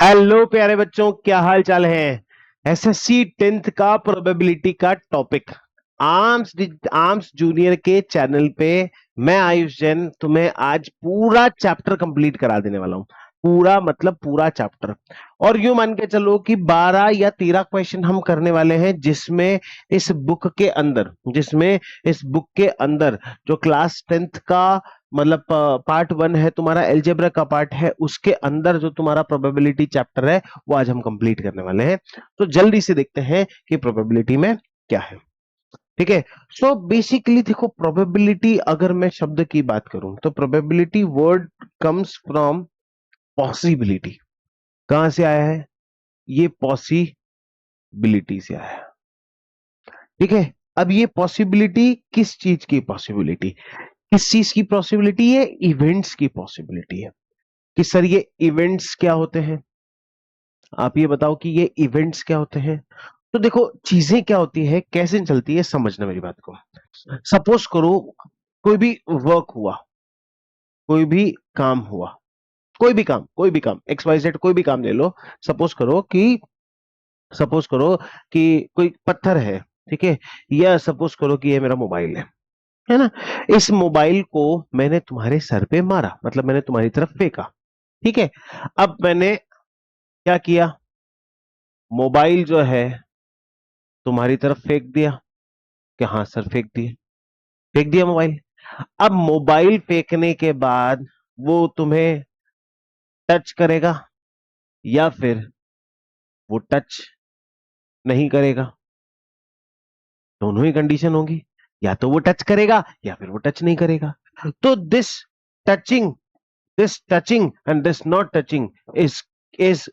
Hello प्यारे बच्चों, क्या हाल चाल है। एसएससी 10th का प्रोबेबिलिटी का टॉपिक आर्म्स आर्म्स जूनियर के चैनल पे मैं आयुष जैन तुम्हें आज पूरा चैप्टर कंप्लीट करा देने वाला हूं। पूरा मतलब पूरा चैप्टर। और यूं मान के चलो कि 12 या 13 क्वेश्चन हम करने वाले हैं, जिसमें इस बुक के अंदर जो क्लास 10th का मतलब पार्ट 1 है, तुम्हारा एल्जेब्रा का पार्ट है, उसके अंदर जो तुम्हारा प्रोबेबिलिटी चैप्टर है वो आज हम कंप्लीट करने वाले हैं। तो जल्दी से देखते हैं कि प्रोबेबिलिटी में क्या है। ठीक है। सो बेसिकली देखो, प्रोबेबिलिटी अगर मैं शब्द की बात करूं तो probability word comes from possibility. कहां से आया है? ये पॉसिबिलिटी से आया है। ठीक है। अब ये पॉसिबिलिटी किस चीज की पॉसिबिलिटी? किस चीज की पॉसिबिलिटी है? इवेंट्स की पॉसिबिलिटी है। कि सर ये इवेंट्स क्या होते हैं? आप ये बताओ कि ये इवेंट्स क्या होते हैं। तो देखो, चीजें क्या होती है, कैसे चलती है, समझना मेरी बात को। सपोज करो, कोई भी वर्क हुआ, कोई भी काम हुआ, कोई भी काम एक्स वाई जेड कोई भी काम ले लो। सपोज करो कि सपोज करो कि कोई पत्थर है। ठीक है। या सपोज करो कि ये मेरा मोबाइल है ना। इस मोबाइल को मैंने तुम्हारे सर पे मारा, मतलब मैंने तुम्हारी तरफ फेंका। ठीक है। अब मैंने क्या किया? मोबाइल जो है तुम्हारी तरफ फेंक दिया। कि हाँ सर, फेंक दिया मोबाइल। अब मोबाइल फेंकने के बाद वो तुम्हें टच करेगा या फिर वो टच नहीं करेगा? दोनों ही कंडीशन होगी। या तो वो टच करेगा या फिर वो टच नहीं करेगा। तो touching this touching and this not touching is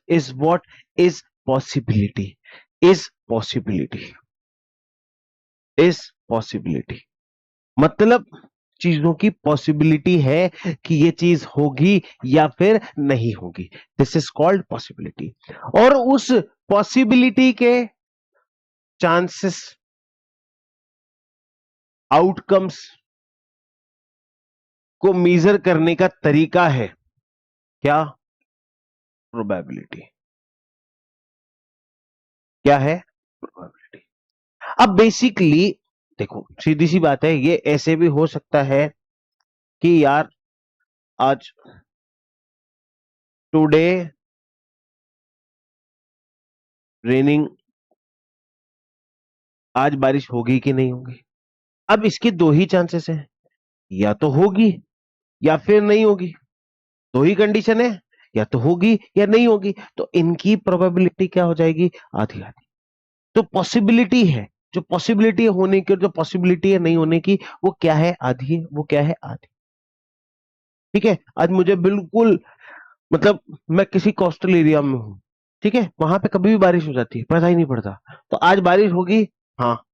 is what is possibility is possibility is possibility. मतलब चीजों की पॉसिबिलिटी है कि ये चीज होगी या फिर नहीं होगी। This is called possibility. और उस पॉसिबिलिटी के चांसेस, आउटकम्स को मेजर करने का तरीका है क्या? प्रोबेबिलिटी। क्या है? प्रोबेबिलिटी। अब बेसिकली देखो, सीधी सी बात है, ये ऐसे भी हो सकता है कि यार आज टुडे रेनिंग, आज बारिश होगी कि नहीं होगी। अब इसके दो ही चांसेस हैं, या तो होगी या फिर नहीं होगी। दो ही कंडीशन है, या तो होगी या नहीं होगी। तो इनकी प्रोबेबिलिटी क्या हो जाएगी? आधी आधी। तो पॉसिबिलिटी है, जो पॉसिबिलिटी है होने की और जो पॉसिबिलिटी है नहीं होने की, वो क्या है? आधी है। वो क्या है? आधी। ठीक है। आज मुझे बिल्कुल मतलब मैं किसी कोस्टल एरिया में हूं। ठीक है। वहां पे कभी भी बारिश हो जाती है, पता ही नहीं पड़ता। तो आज बारिश होगी, हाँ।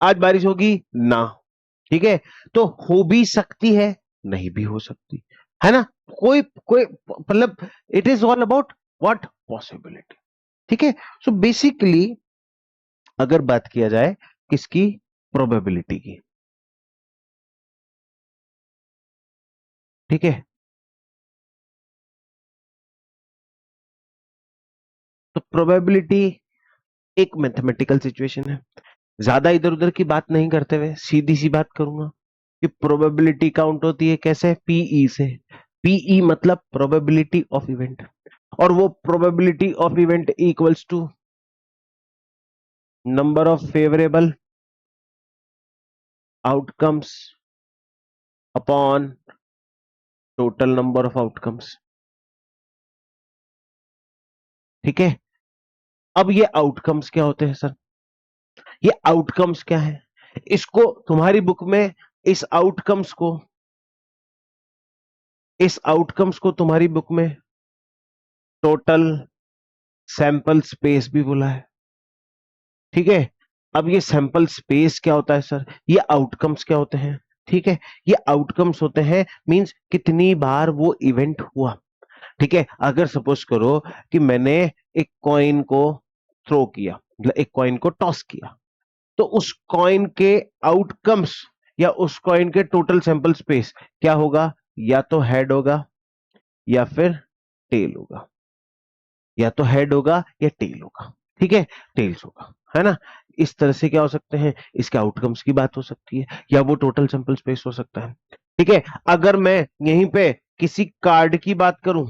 आज बारिश होगी ना। ठीक है। तो हो भी सकती है, नहीं भी हो सकती है ना। कोई कोई मतलब it is all about what? Possibility. ठीक है। सो बेसिकली अगर बात किया जाए किसकी? प्रोबेबिलिटी की। ठीक है। तो प्रोबेबिलिटी एक मैथमेटिकल सिचुएशन है। ज्यादा इधर उधर की बात नहीं करते हुए सीधी सी बात करूंगा कि प्रोबेबिलिटी काउंट होती है कैसे? पीई से। पीई मतलब प्रोबेबिलिटी ऑफ इवेंट। और वो probability of event equals to number of favourable outcomes upon total number of outcomes. ठीक है। अब ये आउटकम्स क्या होते हैं सर? ये आउटकम्स क्या है? इसको तुम्हारी बुक में इस आउटकम्स को इस आउटकम्स को तुम्हारी बुक में टोटल सैंपल स्पेस भी बोला है। ठीक है। अब ये सैंपल स्पेस क्या होता है सर? ये आउटकम्स क्या होते हैं? ठीक है। ये आउटकम्स होते हैं मींस कितनी बार वो इवेंट हुआ। ठीक है। अगर सपोज करो कि मैंने एक कॉइन को थ्रो किया, मतलब एक कॉइन को टॉस किया, तो उस कॉइन के आउटकम्स या उस कॉइन के टोटल सैंपल स्पेस क्या होगा? या तो हेड होगा या फिर टेल होगा। या तो हेड होगा या टेल होगा, ठीक है, टेल्स होगा, है ना। इस तरह से क्या हो सकते हैं, इसके आउटकम्स की बात हो सकती है, या वो टोटल सैंपल स्पेस हो सकता है, ठीक है। अगर मैं यहीं पे किसी कार्ड की बात करूं,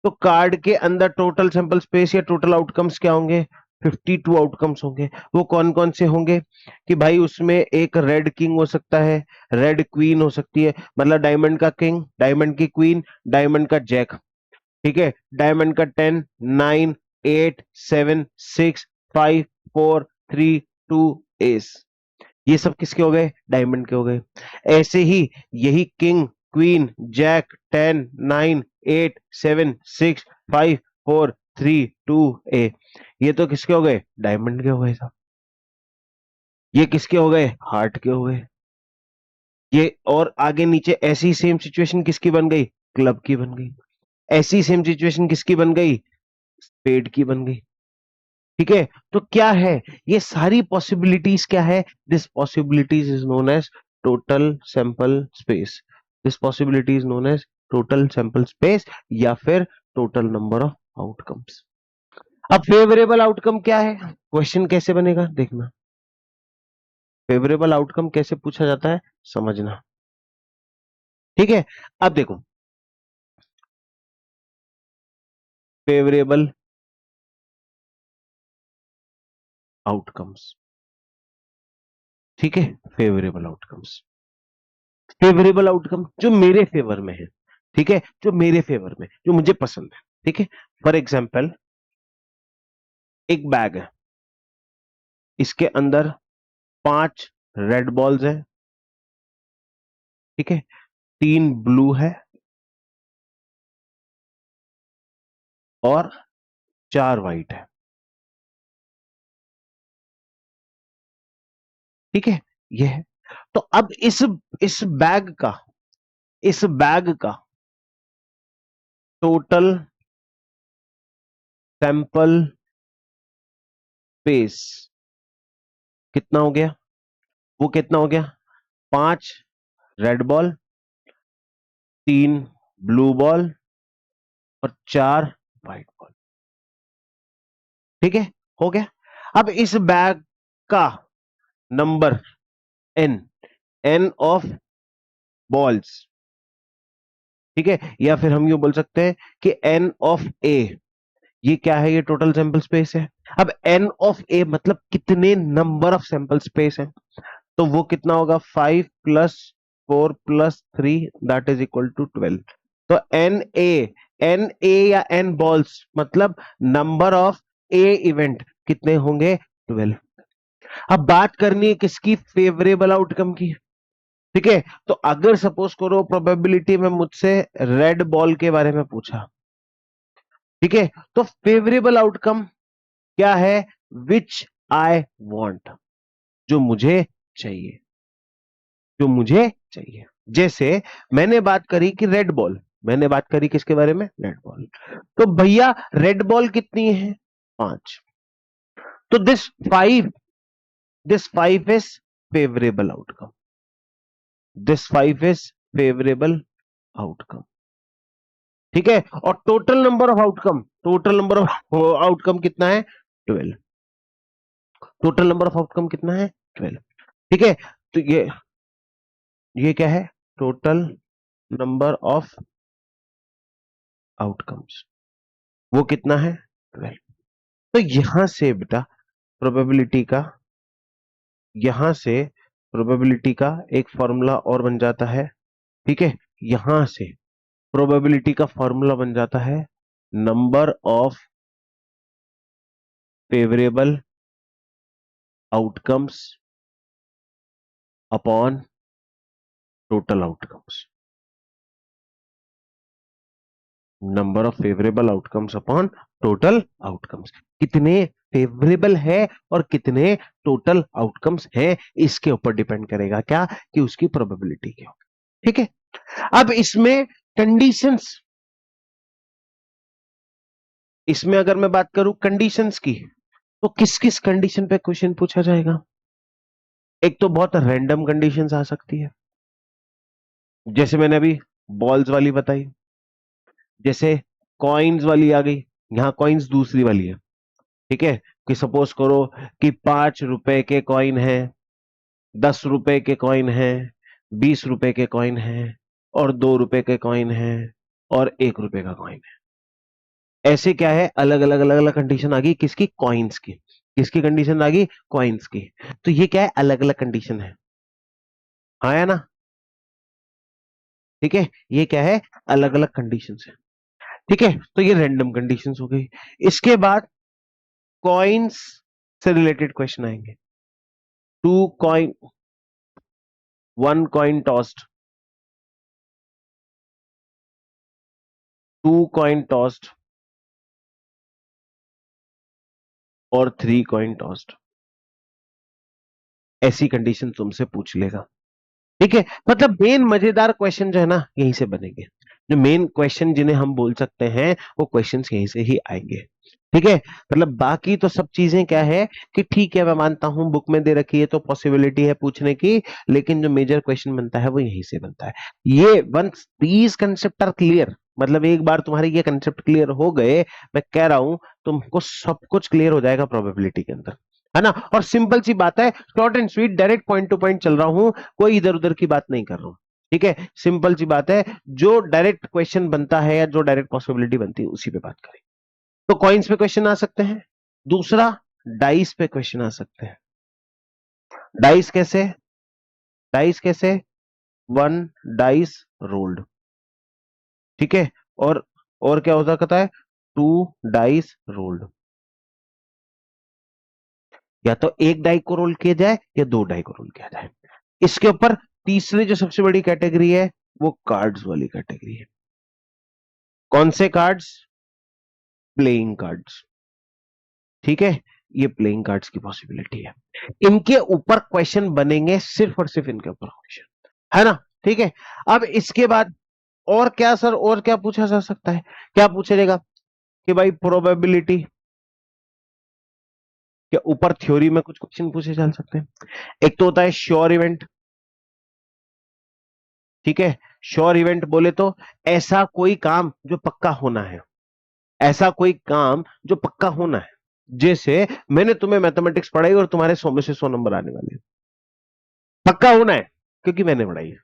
तो कार्ड के अंदर टोटल सैंपल स्पेस या टोटल आउटकम्स क्या होंगे, 52 आउटकम्स होंगे। वो कौन कौन से होंगे, कि भाई उसमें एक रेड किंग हो सकता है, रेड क्वीन हो सकती है, मतलब डायमंड का किंग, डायमंड की क्वीन, डायमंड का जैक, ठीक है, डायमंड का 10, 9, 8, 7, 6, 5, 4, 3, 2 एस, ये सब किसके हो गए, डायमंड के हो गए। ऐसे ही यही किंग, क्वीन, जैक, 10, 9, 8, 7, 6, 5, 4, 3, 2 ए, ये तो किसके हो गए, डायमंड के हो गए साहब। ये किसके हो गए, हार्ट के हो गए। ये और आगे नीचे ऐसी सेम सिचुएशन किसकी बन गई, क्लब की बन गई। ऐसी सेम सिचुएशन किसकी बन गई, स्पेड की बन गई, ठीक है। तो क्या है, ये सारी पॉसिबिलिटीज क्या है, this possibilities is known as total sample space, this possibility is known as total sample space, या फिर टोटल नंबर ऑफ आउटकम्स। अब फेवरेबल आउटकम क्या है, क्वेश्चन कैसे बनेगा देखना, फेवरेबल आउटकम कैसे पूछा जाता है समझना, ठीक है। अब देखो, फेवरेबल आउटकम्स, ठीक है, फेवरेबल आउटकम्स, फेवरेबल आउटकम जो मेरे फेवर में है, ठीक है, जो मेरे फेवर में, जो मुझे पसंद है, ठीक है। फॉर एग्जाम्पल, एक बैग है, इसके अंदर 5 रेड बॉल्स हैं, ठीक है, 3 ब्लू है और 4 वाइट है, ठीक है, ये है। तो अब इस बैग का, इस बैग का टोटल सैंपल स्पेस कितना हो गया, वो कितना हो गया, 5 रेड बॉल, 3 ब्लू बॉल और 4 व्हाइट बॉल, ठीक है, हो गया। अब इस बैग का number N, N of balls, ठीक है, या फिर हम यूं बोल सकते हैं कि एन ऑफ ए, ये क्या है, ये टोटल सैंपल स्पेस है। अब एन ऑफ ए मतलब कितने नंबर ऑफ सैंपल स्पेस है, तो वो कितना होगा, 5 + 4 + 3 दैट इज इक्वल टू 12। तो एन ए या एन बॉल्स मतलब नंबर ऑफ ए इवेंट कितने होंगे, 12। अब बात करनी है किसकी, फेवरेबल आउटकम की, ठीक है। तो अगर सपोज करो प्रोबेबिलिटी में मुझसे रेड बॉल के बारे में पूछा, ठीक है, तो फेवरेबल आउटकम क्या है, विच आई वॉन्ट, जो मुझे चाहिए, जो मुझे चाहिए। जैसे मैंने बात करी कि रेड बॉल, मैंने बात करी किसके बारे में, रेड बॉल, तो भैया रेड बॉल कितनी है, 5, तो this 5 is favourable outcome, this 5 is favourable outcome, ठीक है। और total number of outcome, total number of outcome कितना है, 12, टोटल नंबर ऑफ आउटकम कितना है, 12, ठीक है। तो ये क्या है, टोटल नंबर ऑफ आउटकम्स, वो कितना है, 12। तो यहां से बेटा प्रोबेबिलिटी का, यहां से प्रोबेबिलिटी का एक फॉर्मूला और बन जाता है, ठीक है। यहां से प्रोबेबिलिटी का फॉर्मूला बन जाता है number of favourable outcomes upon total outcomes, number of favourable outcomes upon total outcomes, कितने फेवरेबल है और कितने टोटल आउटकम्स है, इसके ऊपर डिपेंड करेगा क्या, कि उसकी प्रोबेबिलिटी क्या, ठीक है। अब इसमें कंडीशंस, इसमें अगर मैं बात करूं कंडीशंस की, तो किस किस कंडीशन पे क्वेश्चन पूछा जाएगा, एक तो बहुत रैंडम कंडीशंस आ सकती है, जैसे मैंने अभी बॉल्स वाली बताई, जैसे कॉइन्स वाली आ गई, यहां कॉइन्स दूसरी वाली है, ठीक है, कि सपोज करो कि 5 रुपए के कॉइन है, 10 रुपए के कॉइन है, 20 रुपए के कॉइन है, और 2 रुपए के कॉइन है, और 1 रुपए का कॉइन है। ऐसे क्या है, अलग अलग अलग अलग कंडीशन आ गई, किसकी, कॉइन्स की। किसकी कंडीशन आ गई, कॉइन्स की। तो ये क्या है, अलग अलग कंडीशन है, हाँ या ना, ठीक है, ये क्या है, अलग अलग कंडीशन है, ठीक है। तो ये रैंडम कंडीशंस हो गई। इसके बाद कॉइन्स से रिलेटेड क्वेश्चन आएंगे। Two coin, one coin tossed, two coin tossed, और 3 कॉइन टॉस्ड, ऐसी कंडीशन तुमसे पूछ लेगा, ठीक है। मतलब मेन मजेदार क्वेश्चन जो है ना, यहीं से बनेंगे। जो मेन क्वेश्चन जिन्हें हम बोल सकते हैं, वो क्वेश्चंस यहीं से ही आएंगे, ठीक है। मतलब बाकी तो सब चीजें क्या है कि ठीक है, मैं मानता हूं बुक में दे रखी है तो पॉसिबिलिटी है पूछने की, लेकिन जो मेजर क्वेश्चन बनता है वो यहीं से बनता है। ये once these concept are clear, मतलब एक बार तुम्हारे ये कंसेप्ट क्लियर हो गए, मैं कह रहा हूं तुमको सब कुछ क्लियर हो जाएगा प्रोबेबिलिटी के अंदर, है ना। और सिंपल सी बात है, short and sweet, direct point two point चल रहा हूं, कोई इधर उधर की बात नहीं कर रहा हूं, ठीक है। सिंपल सी बात है, जो डायरेक्ट क्वेश्चन बनता है या जो डायरेक्ट पॉसिबिलिटी बनती है उसी पे बात करें। तो कॉइन्स पे क्वेश्चन आ सकते हैं। दूसरा, डाइस पे क्वेश्चन आ सकते हैं। डाइस कैसे, डाइस कैसे, वन डाइस रोल्ड, ठीक है। और क्या हो सकता है, टू डाइस रोल्ड, या तो एक डाई को रोल किया जाए या दो डाई को रोल किया जाए। इसके ऊपर तीसरी जो सबसे बड़ी कैटेगरी है, वो कार्ड्स वाली कैटेगरी है। कौन से कार्ड्स, प्लेइंग कार्ड्स, ठीक है। ये प्लेइंग कार्ड्स की पॉसिबिलिटी है, इनके ऊपर क्वेश्चन बनेंगे, सिर्फ और सिर्फ इनके ऊपर क्वेश्चन, है ना, ठीक है। अब इसके बाद और क्या सर, और क्या पूछा जा सकता है, क्या पूछा जाएगा कि भाई प्रोबेबिलिटी के ऊपर थ्योरी में कुछ क्वेश्चन पूछे जा सकते हैं। एक तो होता है श्योर इवेंट, ठीक है। श्योर इवेंट बोले तो ऐसा कोई काम जो पक्का होना है, ऐसा कोई काम जो पक्का होना है। जैसे मैंने तुम्हें मैथमेटिक्स पढ़ाई और तुम्हारे 100 में से 100 नंबर आने वाले हैं, पक्का होना है क्योंकि मैंने पढ़ाई है,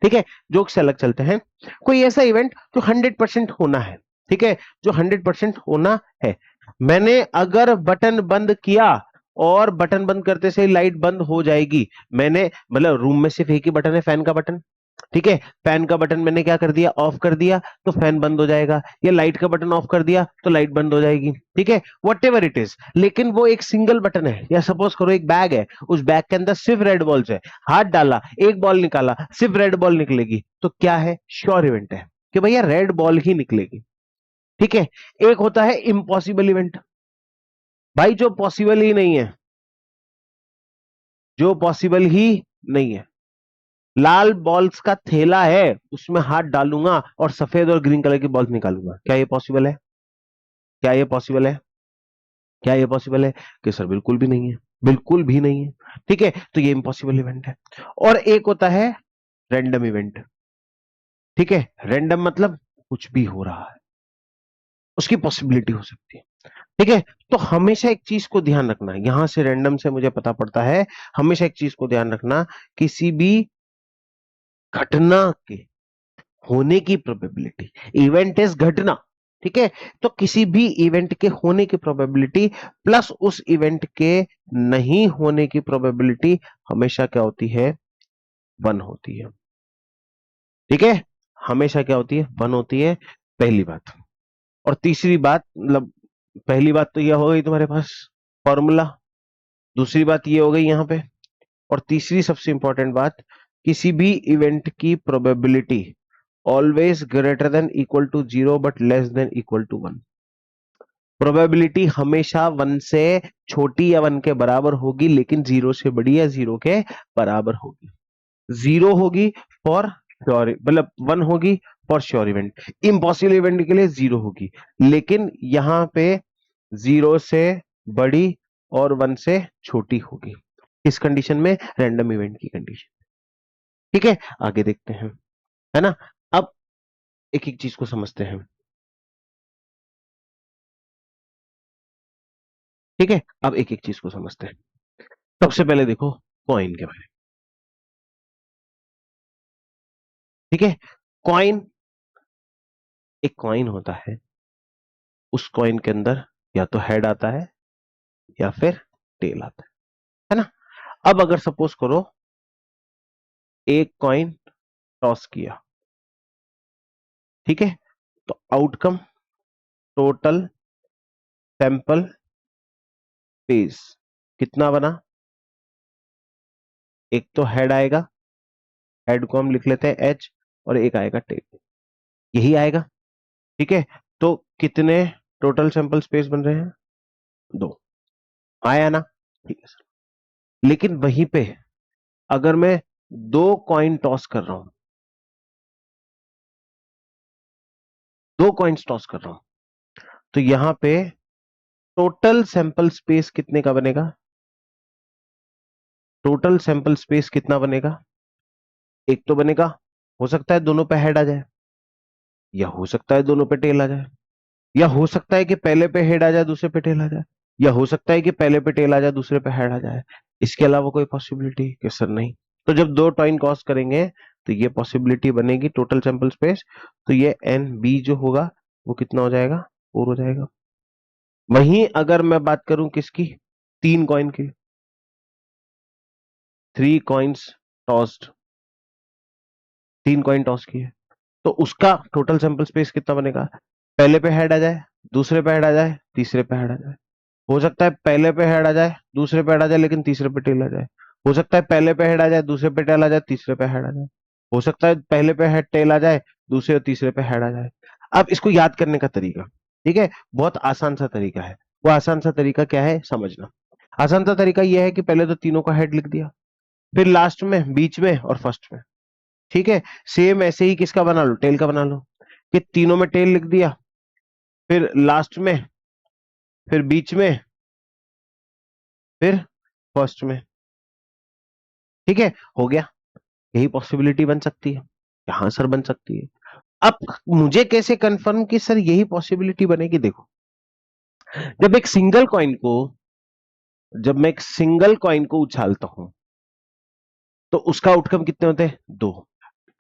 ठीक है। जोक से अलग चलते हैं, कोई ऐसा इवेंट जो 100% होना है, ठीक है, जो 100% होना है। मैंने अगर बटन बंद किया और बटन बंद करते से लाइट बंद हो जाएगी, मैंने मतलब रूम में सिर्फ एक ही बटन है, फैन का बटन, ठीक है। फैन का बटन मैंने क्या कर दिया, ऑफ कर दिया, तो फैन बंद हो जाएगा, या लाइट का बटन ऑफ कर दिया तो लाइट बंद हो जाएगी, ठीक है, वट एवर इट इज। लेकिन वो एक सिंगल बटन है, या सपोज करो एक बैग है, उस बैग के अंदर सिर्फ रेड बॉल्स है, हाथ डाला एक बॉल निकाला, सिर्फ रेड बॉल निकलेगी, तो क्या है, श्योर इवेंट है कि भैया रेड बॉल ही निकलेगी, ठीक है। एक होता है इम्पॉसिबल इवेंट, भाई जो पॉसिबल ही नहीं है, जो पॉसिबल ही नहीं है। लाल बॉल्स का थैला है, उसमें हाथ डालूंगा और सफेद और ग्रीन कलर की बॉल्स निकालूंगा, क्या ये पॉसिबल है, क्या ये पॉसिबल है, क्या ये पॉसिबल है, कि सर बिल्कुल भी नहीं है, बिल्कुल भी नहीं है, ठीक है। तो ये इम्पॉसिबल इवेंट है। और एक होता है रैंडम इवेंट, ठीक है। रैंडम मतलब कुछ भी हो रहा है, उसकी पॉसिबिलिटी हो सकती है, ठीक है। तो हमेशा एक चीज को ध्यान रखना, यहां से रैंडम से मुझे पता पड़ता है, हमेशा एक चीज को ध्यान रखना, किसी भी घटना के होने की प्रोबेबिलिटी, इवेंट इज घटना, ठीक है। तो किसी भी इवेंट के होने की प्रोबेबिलिटी प्लस उस इवेंट के नहीं होने की प्रोबेबिलिटी हमेशा क्या होती है, 1 होती है, ठीक है। हमेशा क्या होती है, 1 होती है, पहली बात। और तीसरी बात, मतलब पहली बात तो यह हो गई तुम्हारे पास फॉर्मूला, दूसरी बात ये हो गई यहां पे, और तीसरी सबसे इंपॉर्टेंट बात, किसी भी इवेंट की probability always greater than equal to 0 but less than equal to 1। Probability हमेशा 1 से छोटी या 1 के बराबर होगी, लेकिन 0 से बड़ी या 0 के बराबर होगी। 0 होगी फॉर श्योर, मतलब 1 होगी for sure event, impossible event के लिए 0 होगी, लेकिन यहां पे 0 से बड़ी और 1 से छोटी होगी। इस कंडीशन में, रैंडम इवेंट की कंडीशन, ठीक है। आगे देखते हैं, है ना। अब एक एक चीज को समझते हैं। ठीक है, अब एक एक चीज को समझते हैं। सबसे पहले देखो कॉइन के बारे में। ठीक है, कॉइन, एक कॉइन होता है, उस कॉइन के अंदर या तो हेड आता है या फिर टेल आता है ना। अब अगर सपोज करो एक कॉइन टॉस किया, ठीक है, तो आउटकम टोटल सैंपल स्पेस कितना बना? एक तो हेड आएगा, हेड को हम लिख लेते हैं एच, और एक आएगा टेल, यही आएगा। ठीक है, तो कितने टोटल सैंपल स्पेस बन रहे हैं? दो। आया ना? ठीक है सर। लेकिन वहीं पे अगर मैं दो कॉइन टॉस कर रहा हूं, दो कॉइन्स टॉस कर रहा हूं, तो यहां पे टोटल सैंपल स्पेस कितने का बनेगा? टोटल सैंपल स्पेस कितना बनेगा? एक तो बनेगा, हो सकता है दोनों पे हेड आ जाए, या हो सकता है दोनों पे टेल आ जाए, या हो सकता है कि पहले पे हेड आ जाए दूसरे पे टेल आ जाए, या हो सकता है कि पहले पे टेल आ जाए दूसरे पे हेड आ जाए। इसके अलावा कोई पॉसिबिलिटी कि सर नहीं? तो जब दो टॉइन क्रॉस करेंगे तो ये पॉसिबिलिटी बनेगी टोटल सैंपल स्पेस, तो ये एन बी जो होगा वो कितना हो जाएगा? 4 हो जाएगा। वहीं अगर मैं बात करूं किसकी? तीन कॉइन की, थ्री कॉइन्स टॉस्ड, तीन कॉइन टॉस किए, तो उसका टोटल सैंपल स्पेस कितना बनेगा? पहले पे हेड आ जाए, दूसरे पे हेड आ जाए, तीसरे पे हेड आ जाए। हो सकता है पहले पे हेड आ जाए, दूसरे पे हेड आ जाए, लेकिन तीसरे पे टेल आ जाए। हो सकता है पहले पे हेड आ जाए, दूसरे पे टेल आ जाए, तीसरे पे हेड आ जाए। हो सकता है पहले पे हेड टेल आ जाए, दूसरे और तीसरे पे हेड आ जाए। अब इसको याद करने का तरीका, ठीक है, बहुत आसान सा तरीका है। वो आसान सा तरीका क्या है समझना। आसान सा तरीका यह है कि पहले तो तीनों का हेड लिख दिया, फिर लास्ट में, बीच में और फर्स्ट में। ठीक है, सेम ऐसे ही किसका बना लो? टेल का बना लो, कि तीनों में टेल लिख दिया, फिर लास्ट में, फिर बीच में, फिर फर्स्ट में। ठीक है, हो गया। यही पॉसिबिलिटी बन सकती है, यहां सर बन सकती है। अब मुझे कैसे कंफर्म कि सर यही पॉसिबिलिटी बनेगी? देखो, जब एक सिंगल कॉइन को, जब मैं एक सिंगल कॉइन को उछालता हूं, तो उसका आउटकम कितने होते हैं? दो।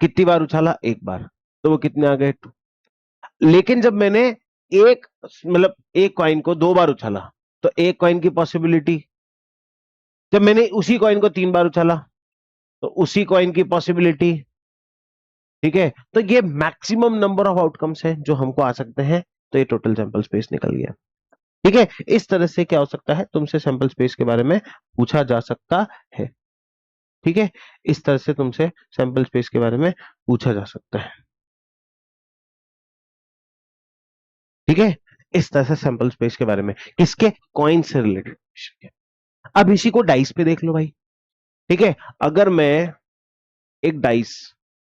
कितनी बार उछाला? एक बार, तो वो कितने आ गए? टू। लेकिन जब मैंने एक, मतलब एक कॉइन को दो बार उछाला, तो एक कॉइन की पॉसिबिलिटी, जब मैंने उसी कॉइन को तीन बार उछाला, तो उसी कॉइन की पॉसिबिलिटी। ठीक है, तो ये मैक्सिमम नंबर ऑफ आउटकम्स है जो हमको आ सकते हैं, तो ये टोटल सैंपल स्पेस निकल गया। ठीक है, इस तरह से क्या हो सकता है, तुमसे सैंपल स्पेस के बारे में पूछा जा सकता है। ठीक है, इस तरह से तुमसे सैंपल स्पेस के बारे में पूछा जा सकता है। ठीक है, इस तरह से सैंपल स्पेस के बारे में, किसके? कॉइन से रिलेटेड। अब इसी को डाइस पे देख लो भाई। ठीक है, अगर मैं एक डाइस,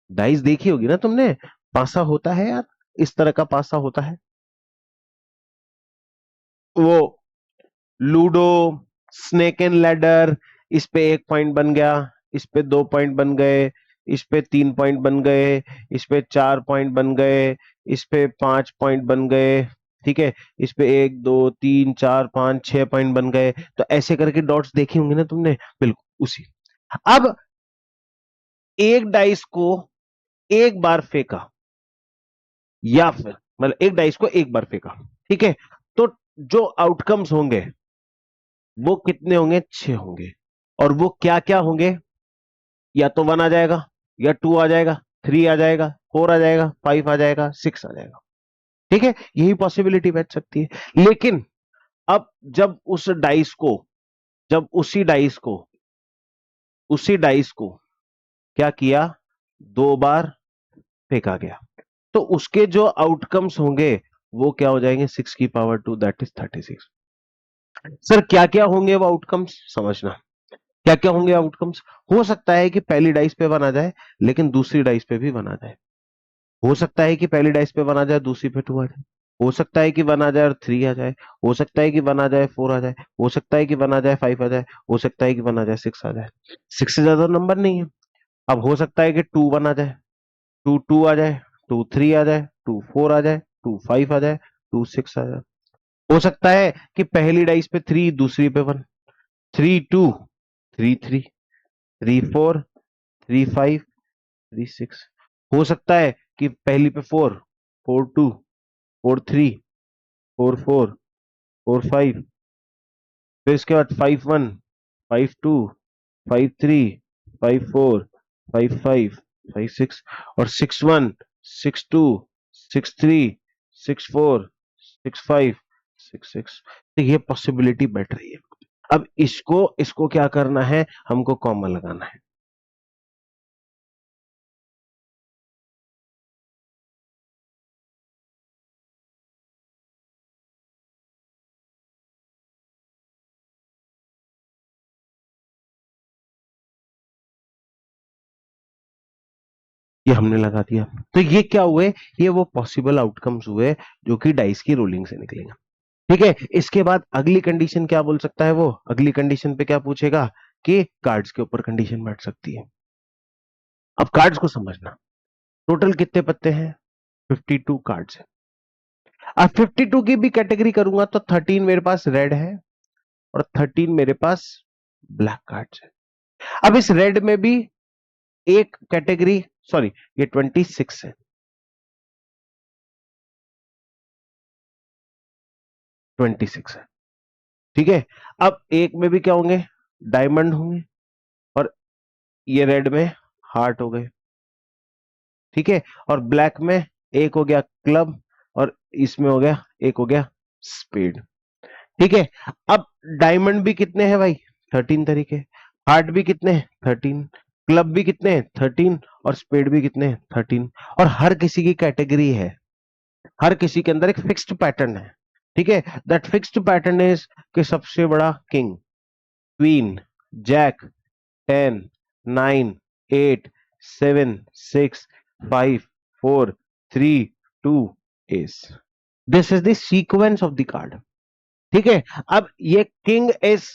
डाइस देखी होगी ना तुमने, पासा होता है यार, इस तरह का पासा होता है, वो लूडो, स्नेक एंड लैडर, इस पे एक पॉइंट बन गया, इस पे दो पॉइंट बन गए, इस पे तीन पॉइंट बन गए, इस पे चार पॉइंट बन गए, इस पे पांच पॉइंट बन गए। ठीक है, इस पे एक दो तीन चार पांच छह पॉइंट बन गए, तो ऐसे करके डॉट्स देखी होंगी ना तुमने, बिल्कुल उसी। अब एक डाइस को एक बार फेंका, या फिर मतलब एक डाइस को एक बार फेंका, ठीक है, तो जो आउटकम्स होंगे वो कितने होंगे? छह होंगे। और वो क्या क्या होंगे? या तो वन आ जाएगा, या टू आ जाएगा, थ्री आ जाएगा, फोर आ जाएगा, फाइव आ जाएगा, सिक्स आ जाएगा। ठीक है, यही पॉसिबिलिटी बैठ सकती है। लेकिन अब जब उस डाइस को, जब उसी डाइस को क्या किया? दो बार फेंका गया, तो उसके जो आउटकम्स होंगे वो क्या हो जाएंगे? 6 की पावर 2, दैट इज 36। सर क्या क्या होंगे वो आउटकम्स समझना। क्या क्या होंगे आउटकम्स? हो सकता है कि पहली डाइस पे वन आ जाए, लेकिन दूसरी डाइस पे भी वन आ जाए। हो सकता है कि पहली डाइस पे वन आ जाए, दूसरी पे टू आ जाए। हो सकता है कि वन आ जाए और थ्री आ जाए। हो सकता है कि वन आ जाए, फोर आ जाए। हो सकता है कि वन आ जाए, फाइव आ जाए। हो सकता है कि वन आ जाए, सिक्स आ जाए। सिक्स से ज्यादा नंबर नहीं है। अब हो सकता है कि टू वन आ जाए, टू टू आ जाए, टू थ्री आ जाए, टू फोर आ जाए, टू फाइव आ जाए, टू सिक्स आ जाए। हो सकता है कि पहली डाइस पे 3, दूसरी पे 1, 3 2, 3 3, 3 4, 3 5, 3 6। हो सकता है कि पहली पे 4, 4 2, 4 3, 4 4, 4 5, फिर इसके बाद 5 1, 5 2, 5 3, 5 4, 5 5, 5 6 और 6 1, 6 2, 6 3, 6 4, 6 5, 6 6। तो ये पॉसिबिलिटी बैठ रही है। अब इसको इसको क्या करना है, हमको कॉमन लगाना है। ये हमने लगा दिया। तो ये क्या हुए, ये वो पॉसिबल आउटकम्स हुए जो कि डाइस की रोलिंग से निकलेंगे। ठीक है, इसके बाद अगली कंडीशन क्या बोल सकता है वो, अगली कंडीशन पे क्या पूछेगा कि कार्ड्स के ऊपर कंडीशन बैठ सकती है। अब कार्ड्स को समझना, टोटल कितने पत्ते हैं, 52 कार्ड्स है। अब 52 की भी कैटेगरी करूंगा तो 13 मेरे पास रेड है और 13 मेरे पास ब्लैक कार्ड्स है। अब इस रेड में भी एक कैटेगरी, सॉरी ये 26 है, 26 है। ठीक है, अब एक में भी क्या होंगे, डायमंड होंगे, और ये रेड में हार्ट हो गए। ठीक है, और ब्लैक में एक हो गया क्लब, और इसमें हो गया, एक हो गया स्पेड। ठीक है, अब डायमंड भी कितने हैं भाई, 13 तरीके, हार्ट भी कितने हैं 13, क्लब भी कितने हैं 13, और स्पेड भी कितने हैं 13। और हर किसी की कैटेगरी है, हर किसी के अंदर एक फिक्स्ड पैटर्न है। ठीक है, दैट फिक्स्ड पैटर्न इज कि सबसे बड़ा king, queen, jack, 10, 9, 8, 7, 6, 5, 4, 3, 2, ace. This is the sequence of the card. ठीक है, अब ये king is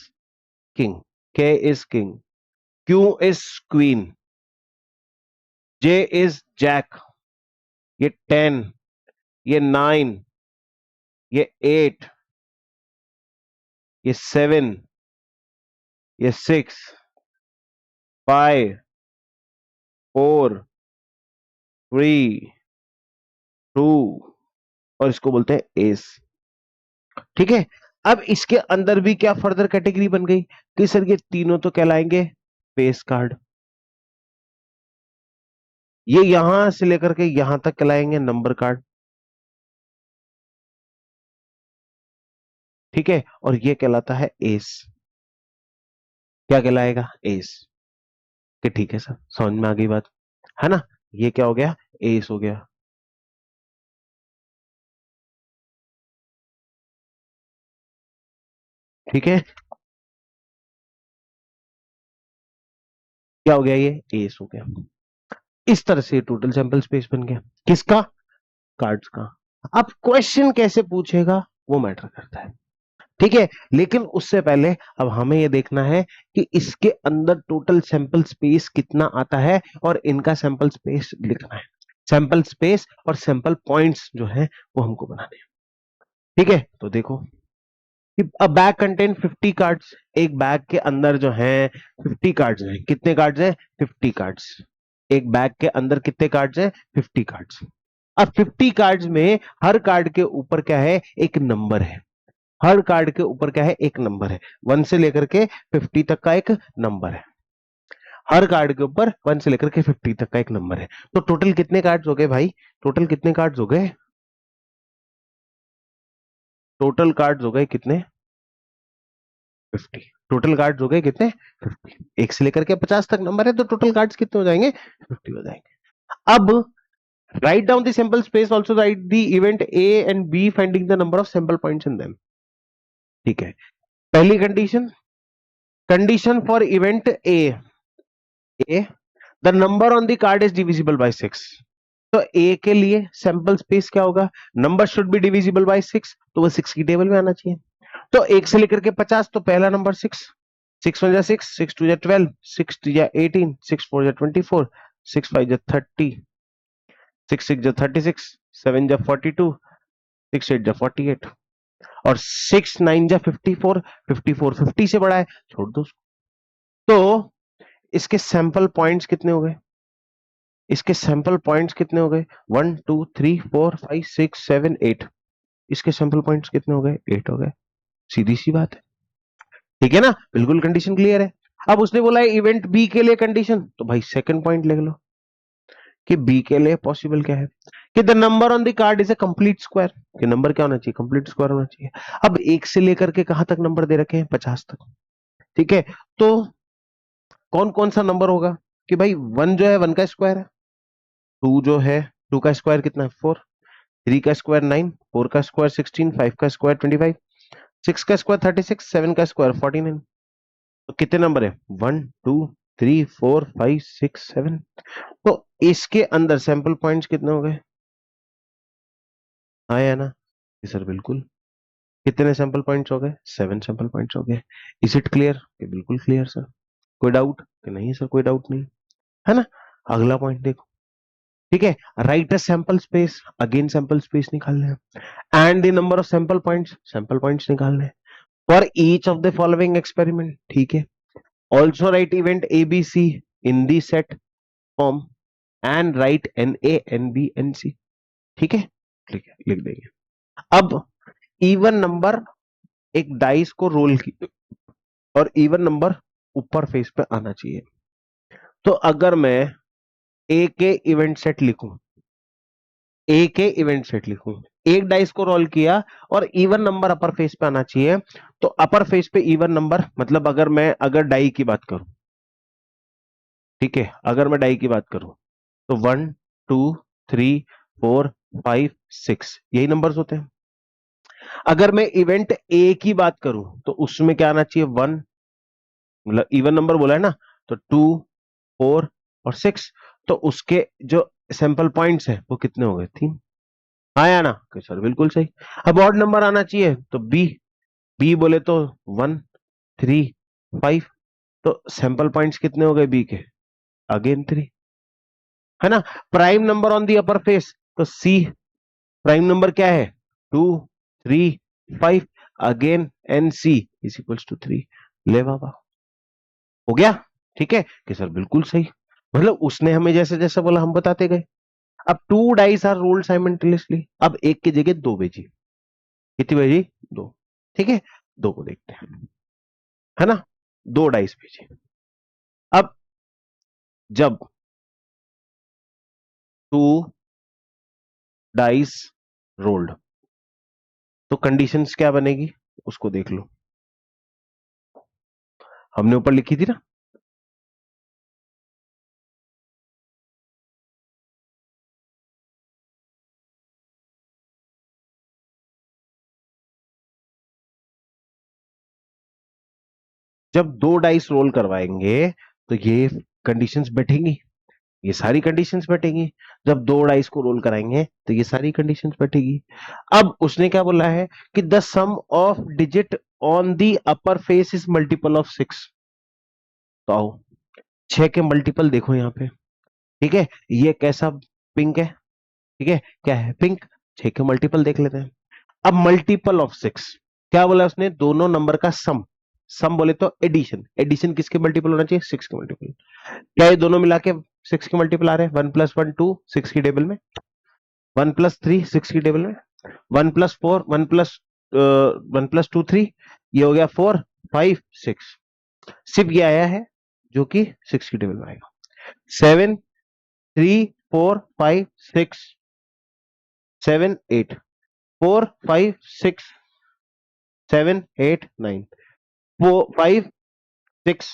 king, K is king, Q is queen, J is jack, ये 10, ये 9, ये 8, ये 7, ये 6, 5, 4, 3, 2, और इसको बोलते हैं एस। ठीक है, अब इसके अंदर भी क्या फर्दर कैटेगरी बन गई कि सर ये तीनों तो कहलाएंगे पेस कार्ड, ये यहां से लेकर के यहां तक कहलाएंगे नंबर कार्ड। ठीक है, और ये कहलाता है एस, क्या कहलाएगा एस। कि ठीक है सर, समझ में आ गई बात, है ना। ये क्या हो गया, एस हो गया। ठीक है, क्या हो गया, ये एस हो गया। इस तरह से टोटल सैंपल स्पेस बन गया, किसका, कार्ड्स का। अब क्वेश्चन कैसे पूछेगा वो मैटर करता है। ठीक है, लेकिन उससे पहले अब हमें यह देखना है कि इसके अंदर टोटल सैंपल स्पेस कितना आता है, और इनका सैंपल स्पेस लिखना है। सैंपल स्पेस और सैंपल पॉइंट्स जो है वो हमको बनाने हैं। ठीक है, तो देखो, बैग कंटेन 50 कार्ड्स, एक बैग के अंदर जो है 50 कार्ड्स हैं। कितने कार्ड्स हैं, 50 कार्ड्स। एक बैग के अंदर कितने कार्ड्स हैं, 50 कार्ड्स। अब 50 कार्ड्स में हर कार्ड के ऊपर क्या है, एक नंबर है। हर कार्ड के ऊपर क्या है, एक नंबर है। 1 से लेकर के 50 तक का एक नंबर है। हर कार्ड के ऊपर 1 से लेकर के 50 तक का एक नंबर है। तो टोटल कितने कार्ड्स हो गए भाई, टोटल कितने कार्ड्स हो गए, टोटल कार्ड्स हो गए कितने, 50। टोटल कार्ड्स हो गए कितने, 50। 1 से लेकर के 50 तक नंबर है, तो टोटल कार्ड्स कितने हो जाएंगे, 50 हो जाएंगे। अब write down the sample space, also write the event A and B, finding the number of sample points in them. ठीक है, पहली condition, condition for event A, A the number on the card is divisible by 6। तो A के लिए sample space क्या होगा, number should be divisible by 6, तो वो 6 की टेबल में आना चाहिए। तो 1 से लेकर के 50, तो पहला नंबर 6, 6 1 जा 6, 6 2 जा 12, 6 3 जा 18, 6 4 जा 24, 6 5 जा 30, 6 6 जा 36, 7 जा 42, 6 8 जा 48। और 6 9 जा 54, 54 50 से बड़ा है, छोड़ दो उसको। तो इसके सैंपल पॉइंट्स कितने हो गए? इसके सैंपल पॉइंट्स कितने हो गए? 1 2 3 4 5 6 7 8। इसके सैंपल पॉइंट्स कितने हो गए? 8 हो गए। सीधी सी बात है, ठीक है ना? बिल्कुल कंडीशन क्लियर है। अब उसने बोला है इवेंट बी के लिए कंडीशन, तो भाई सेकंड पॉइंट लिख लो कि बी के लिए पॉसिबल क्या है कि the number on the card is a complete square. कि नंबर क्या होना चाहिए? कंप्लीट स्क्वायर होना चाहिए। अब एक से लेकर के कहां तक नंबर दे रखे हैं? 50 तक, ठीक है। तो कौन कौन सा नंबर होगा कि भाई 1 जो है 1 का स्क्वायर है, 2 जो है 2 का स्क्वायर कितना है? 4, 3 का स्क्वायर 9, 4 का स्क्वायर 16, 5 का स्क्वायर 25, 6 का स्क्वायर 36, 7 का स्क्वायर 49। तो कितने नंबर है? 1 2 3 4 5 6 7। तो इसके अंदर सैंपल पॉइंट्स कितने हो गए? हाँ या ना? जी सर बिल्कुल। कितने सैंपल पॉइंट्स हो गए? 7 सैंपल पॉइंट्स हो गए। Is it clear? बिल्कुल क्लियर सर। कोई डाउट? कि नहीं सर कोई डाउट नहीं, है ना? अगला पॉइंट देखो, ठीक है। Write a sample space, again sample space निकालना है and the number of sample points निकालने हैं for each of the following experiment, ठीक है। Also write event A B C in the set form and write N A N B N C, ठीक है। ठीक है, लिख देंगे। अब इवन नंबर, एक डाइस को रोल की और इवन नंबर ऊपर फेस पे आना चाहिए। तो अगर मैं ए के इवेंट सेट लिखूं, ए के इवेंट सेट लिखूं, एक डाइस को रोल किया और इवन नंबर अपर फेस पे आना चाहिए। तो अपर फेस पे इवन नंबर मतलब अगर डाई की बात करूं, ठीक है, अगर मैं डाई की बात करूं तो 1 2 3 4 5 6 यही नंबर्स होते हैं। अगर मैं इवेंट ए की बात करूं तो उसमें क्या आना चाहिए? 1, मतलब इवन नंबर बोला है ना, तो 2 4 और 6। तो उसके जो सैंपल पॉइंट्स है वो कितने हो गए? 3। आया ना कि सर बिल्कुल सही। अब ऑड नंबर आना चाहिए तो बी, बी बोले तो 1 3 5। तो सैंपल पॉइंट्स कितने हो गए बी के? अगेन 3, है ना? Prime number on the upper face, तो सी प्राइम नंबर क्या है? 2 3 5। Again N C is equals to 3। ले बाबा, हो गया, ठीक है कि सर बिल्कुल सही। मतलब उसने हमें जैसे जैसे बोला हम बताते गए। अब 2 डाइस आर रोल्ड साइमल्टेनियसली, अब एक की जगह 2 भेजी। कितनी भेजी? 2, ठीक है। 2 को देखते हैं, है ना? 2 डाइस भेजे। अब जब 2 डाइस रोल्ड तो कंडीशंस क्या बनेगी उसको देख लो, हमने ऊपर लिखी थी ना। जब 2 डाइस रोल करवाएंगे तो ये कंडीशंस बैठेंगी, ये सारी कंडीशंस बैठेंगी। जब 2 डाइस को रोल कराएंगे तो ये सारी कंडीशंस बैठेगी। अब उसने क्या बोला है कि the sum of digit on the upper face is multiple of 6। तो आओ 6 के मल्टीपल देखो यहाँ पे, ठीक है। ये कैसा पिंक है? ठीक है, क्या है? पिंक। 6 के मल्टीपल देख लेते हैं। अब मल्टीपल ऑफ 6, क्या बोला उसने? दोनों नंबर का सम। सम बोले तो एडिशन, एडिशन किसके मल्टीपल होना चाहिए? 6 के मल्टीपल। क्या ये दोनों मिला के 6 के मल्टीपल आ रहे हैं? 1 + 1 2 6 की टेबल में, 1 + 3 6 की टेबल में, 1 + 4 1 + 2 3, ये हो गया 4 5 6। सिर्फ ये आया है जो कि 6 की टेबल में आएगा। 7 3 4 5 6 7 8 4 5 6 7 8 9 4 5 6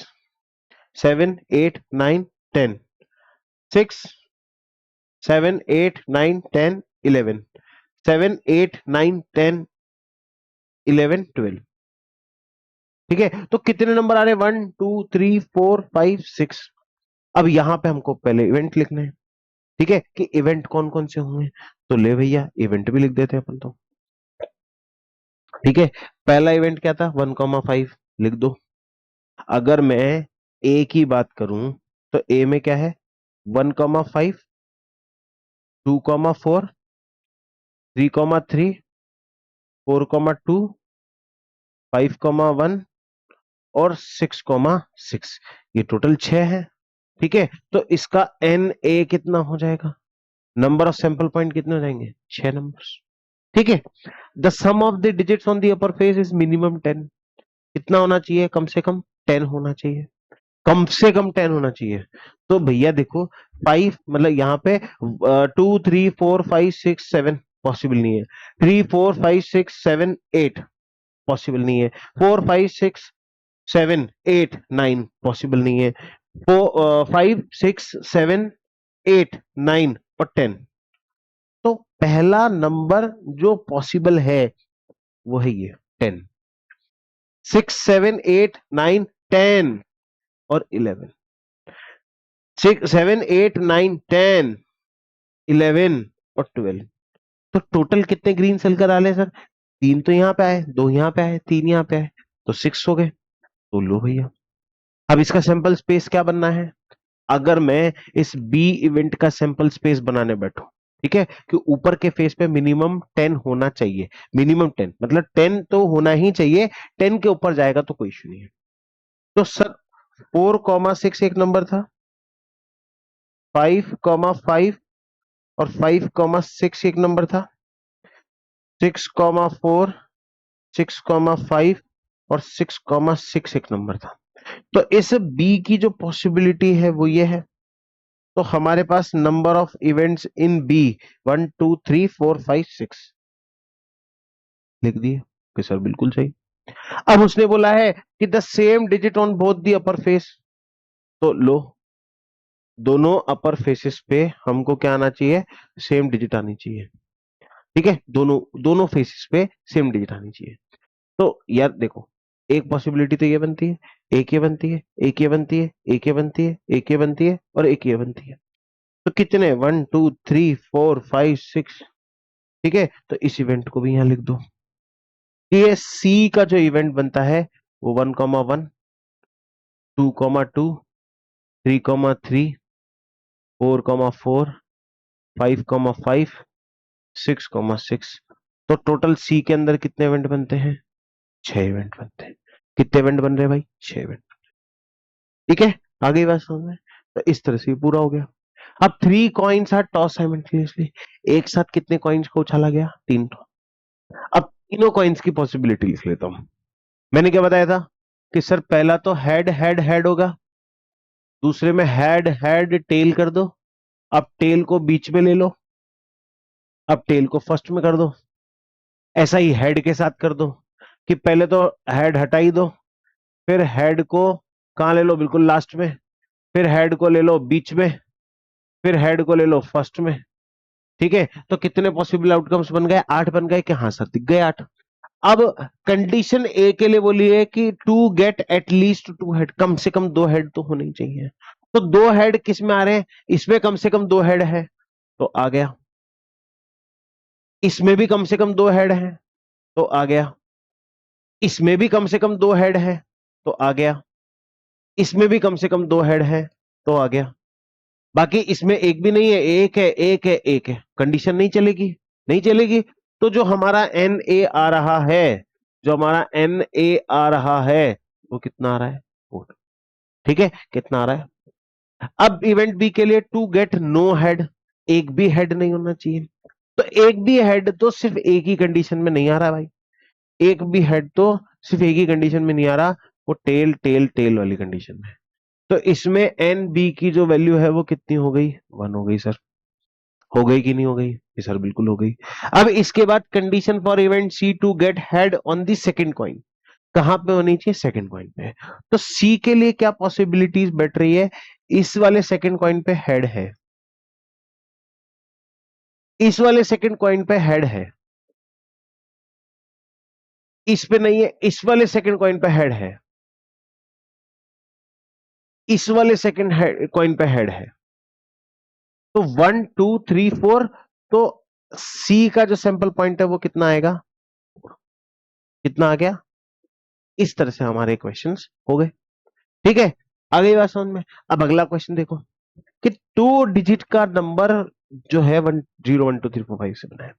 7 8 9 10 6 7 8 9 10 11 7 8 9 10 11 12, ठीक है। तो कितने नंबर आ रहे हैं? 1 2 3 4 5 6। अब यहां पे हमको पहले इवेंट लिखने हैं, ठीक है, कि इवेंट कौन कौन से होंगे। तो ले भैया इवेंट भी लिख देते हैं अपन तो, ठीक है। पहला इवेंट क्या था? 1,5 लिख दो। अगर मैं ए की बात करूं तो ए में क्या है? 1,5 2,4 3,3 4,2, 5,1 और 6,6, ये टोटल 6 है। ठीक है, तो इसका एन ए कितना हो जाएगा, नंबर ऑफ सैंपल पॉइंट कितने हो जाएंगे, 6 नंबर्स। ठीक है, the sum of the digits on the upper face is minimum 10, कितना होना चाहिए, कम से कम 10 होना चाहिए, कम से कम 10 होना चाहिए। तो भैया देखो, 5 मतलब यहाँ पे 2, 3, 4, 5, 6, 7 पॉसिबल नहीं है, 3, 4, 5, 6, 7, 8 पॉसिबल नहीं है, 4, 5, 6, 7, 8, 9 पॉसिबल नहीं है, 5, 6, 7, 8, 9 और 10। तो पहला नंबर जो पॉसिबल है वो है ये 10, 6, 7, 8, 9, 10 और 11, 6, 7, 8, 9, 10, 11 और 12। तो टोटल कितने ग्रीन सर्कल आ रहे सर, 3 तो यहाँ पे आए, 2 यहाँ पे आए, 3 यहाँ पे आए, तो 6 हो गए। तो लो भैया, अब इसका सैंपल स्पेस क्या बनना है, अगर मैं इस बी इवेंट का सैंपल स्पेस बनाने बैठूं, ठीक है, कि ऊपर के फेस पे मिनिमम 10 होना चाहिए, मिनिमम 10 मतलब 10 तो होना ही चाहिए, 10 के ऊपर जाएगा तो कोई इश्यू नहीं है। तो सर 4,6 एक नंबर था, 5,5 और 5,6 एक नंबर था, 6,4, 6,5 और 6,6 एक नंबर था। तो इस बी की जो पॉसिबिलिटी है वो ये है, तो हमारे पास number of events in B 1, 2, 3, 4, 5, 6 लिख दिए कि सर बिल्कुल सही। अब उसने बोला है कि the same digit on both the upper face, तो लो, दोनों अपर फेसेस पे हमको क्या आना चाहिए, सेम डिजिट आनी चाहिए। ठीक है, दोनों दोनों फेसेस पे सेम डिजिट आनी चाहिए। तो यार देखो, एक पॉसिबिलिटी तो ये बनती है, एक ये बनती है, एक ये बनती है, एक ये बनती है, एक ये बनती है और एक ये बनती है। तो कितने, 1, 2, 3, 4, 5, 6। ठीक है, तो इस इवेंट को भी यहां लिख दो। ये सी का जो इवेंट बनता है वो 1,1, 2,2, 3,3, 4,4, 5,5, 6,6। तो टोटल सी के अंदर कितने इवेंट बनते हैं, 6 इवेंट बनते हैं। कितने इवेंट बन रहे हैं भाई, 6 इवेंट। ठीक है, आ गई बात समझ में। तो इस तरह से ये पूरा हो गया। अब 3 कॉइन्स आर टॉस साइमल्टेनियसली, एक साथ कितने कॉइन्स को उछाला गया, 3। अब तीनों कॉइन्स की पॉसिबिलिटी लिख लेता हूं। मैंने क्या बताया था कि सर पहला तो हेड हेड हेड होगा, दूसरे में हेड हेड टेल कर दो, अब टेल को बीच में ले लो, अब टेल को फर्स्ट में कर दो, ऐसा ही हेड के साथ कर दो कि पहले तो हेड हटा ही दो, फिर हेड को कहां ले लो, बिल्कुल लास्ट में, फिर हेड को ले लो बीच में, फिर हेड को ले लो फर्स्ट में। ठीक है, तो कितने पॉसिबल आउटकम्स बन गए, 8 बन गए कि हाँ सर दिख गए 8। अब कंडीशन ए के लिए बोलिए कि टू गेट एटलीस्ट 2 हेड, कम से कम 2 हेड तो होने ही चाहिए। तो 2 हेड किस में आ रहे हैं, इसमें कम से कम 2 हेड है तो आ गया, इसमें भी कम से कम 2 हेड है तो आ गया, इसमें भी कम से कम 2 हेड है तो आ गया, इसमें भी कम से कम 2 हेड है तो आ गया। बाकी इसमें एक भी नहीं है, एक है, एक है, एक है, कंडीशन नहीं चलेगी, नहीं चलेगी। तो जो हमारा एन ए आ रहा है, जो हमारा एन ए आ रहा है वो कितना आ रहा है, 4। ठीक है, कितना आ रहा है। अब इवेंट बी के लिए टू गेट नो हेड, एक भी हेड नहीं होना चाहिए। तो एक भी हेड तो सिर्फ एक ही कंडीशन में नहीं आ रहा भाई, एक भी हेड तो सिर्फ एक ही कंडीशन में नहीं आ रहा, वो टेल टेल टेल वाली कंडीशन में। तो इसमें एन बी की जो वैल्यू है वो कितनी हो गई, 1 हो गई सर। हो गई कि नहीं हो गई, ये सर बिल्कुल हो गई। अब इसके बाद condition for event C to get head on the second coin, कहां पे होनी चाहिए, सेकंड कॉइन पे। तो सी के लिए क्या पॉसिबिलिटीज बैठ रही है, इस वाले सेकंड कॉइन पे हेड है, इस वाले सेकंड कॉइन पे हेड है, इस पे नहीं है, इस वाले सेकंड कॉइन पे हेड है, इस वाले सेकंड कॉइन पे हेड है। तो 1, 2, 3, 4, तो सी का जो सैंपल पॉइंट है वो कितना आएगा, कितना आ गया। इस तरह से हमारे क्वेश्चंस हो गए। ठीक है, आ गई बात समझ में। अब अगला क्वेश्चन देखो कि 2 डिजिट का नंबर जो है 1, 0, 1, 2, 3, 4, 5 7 है।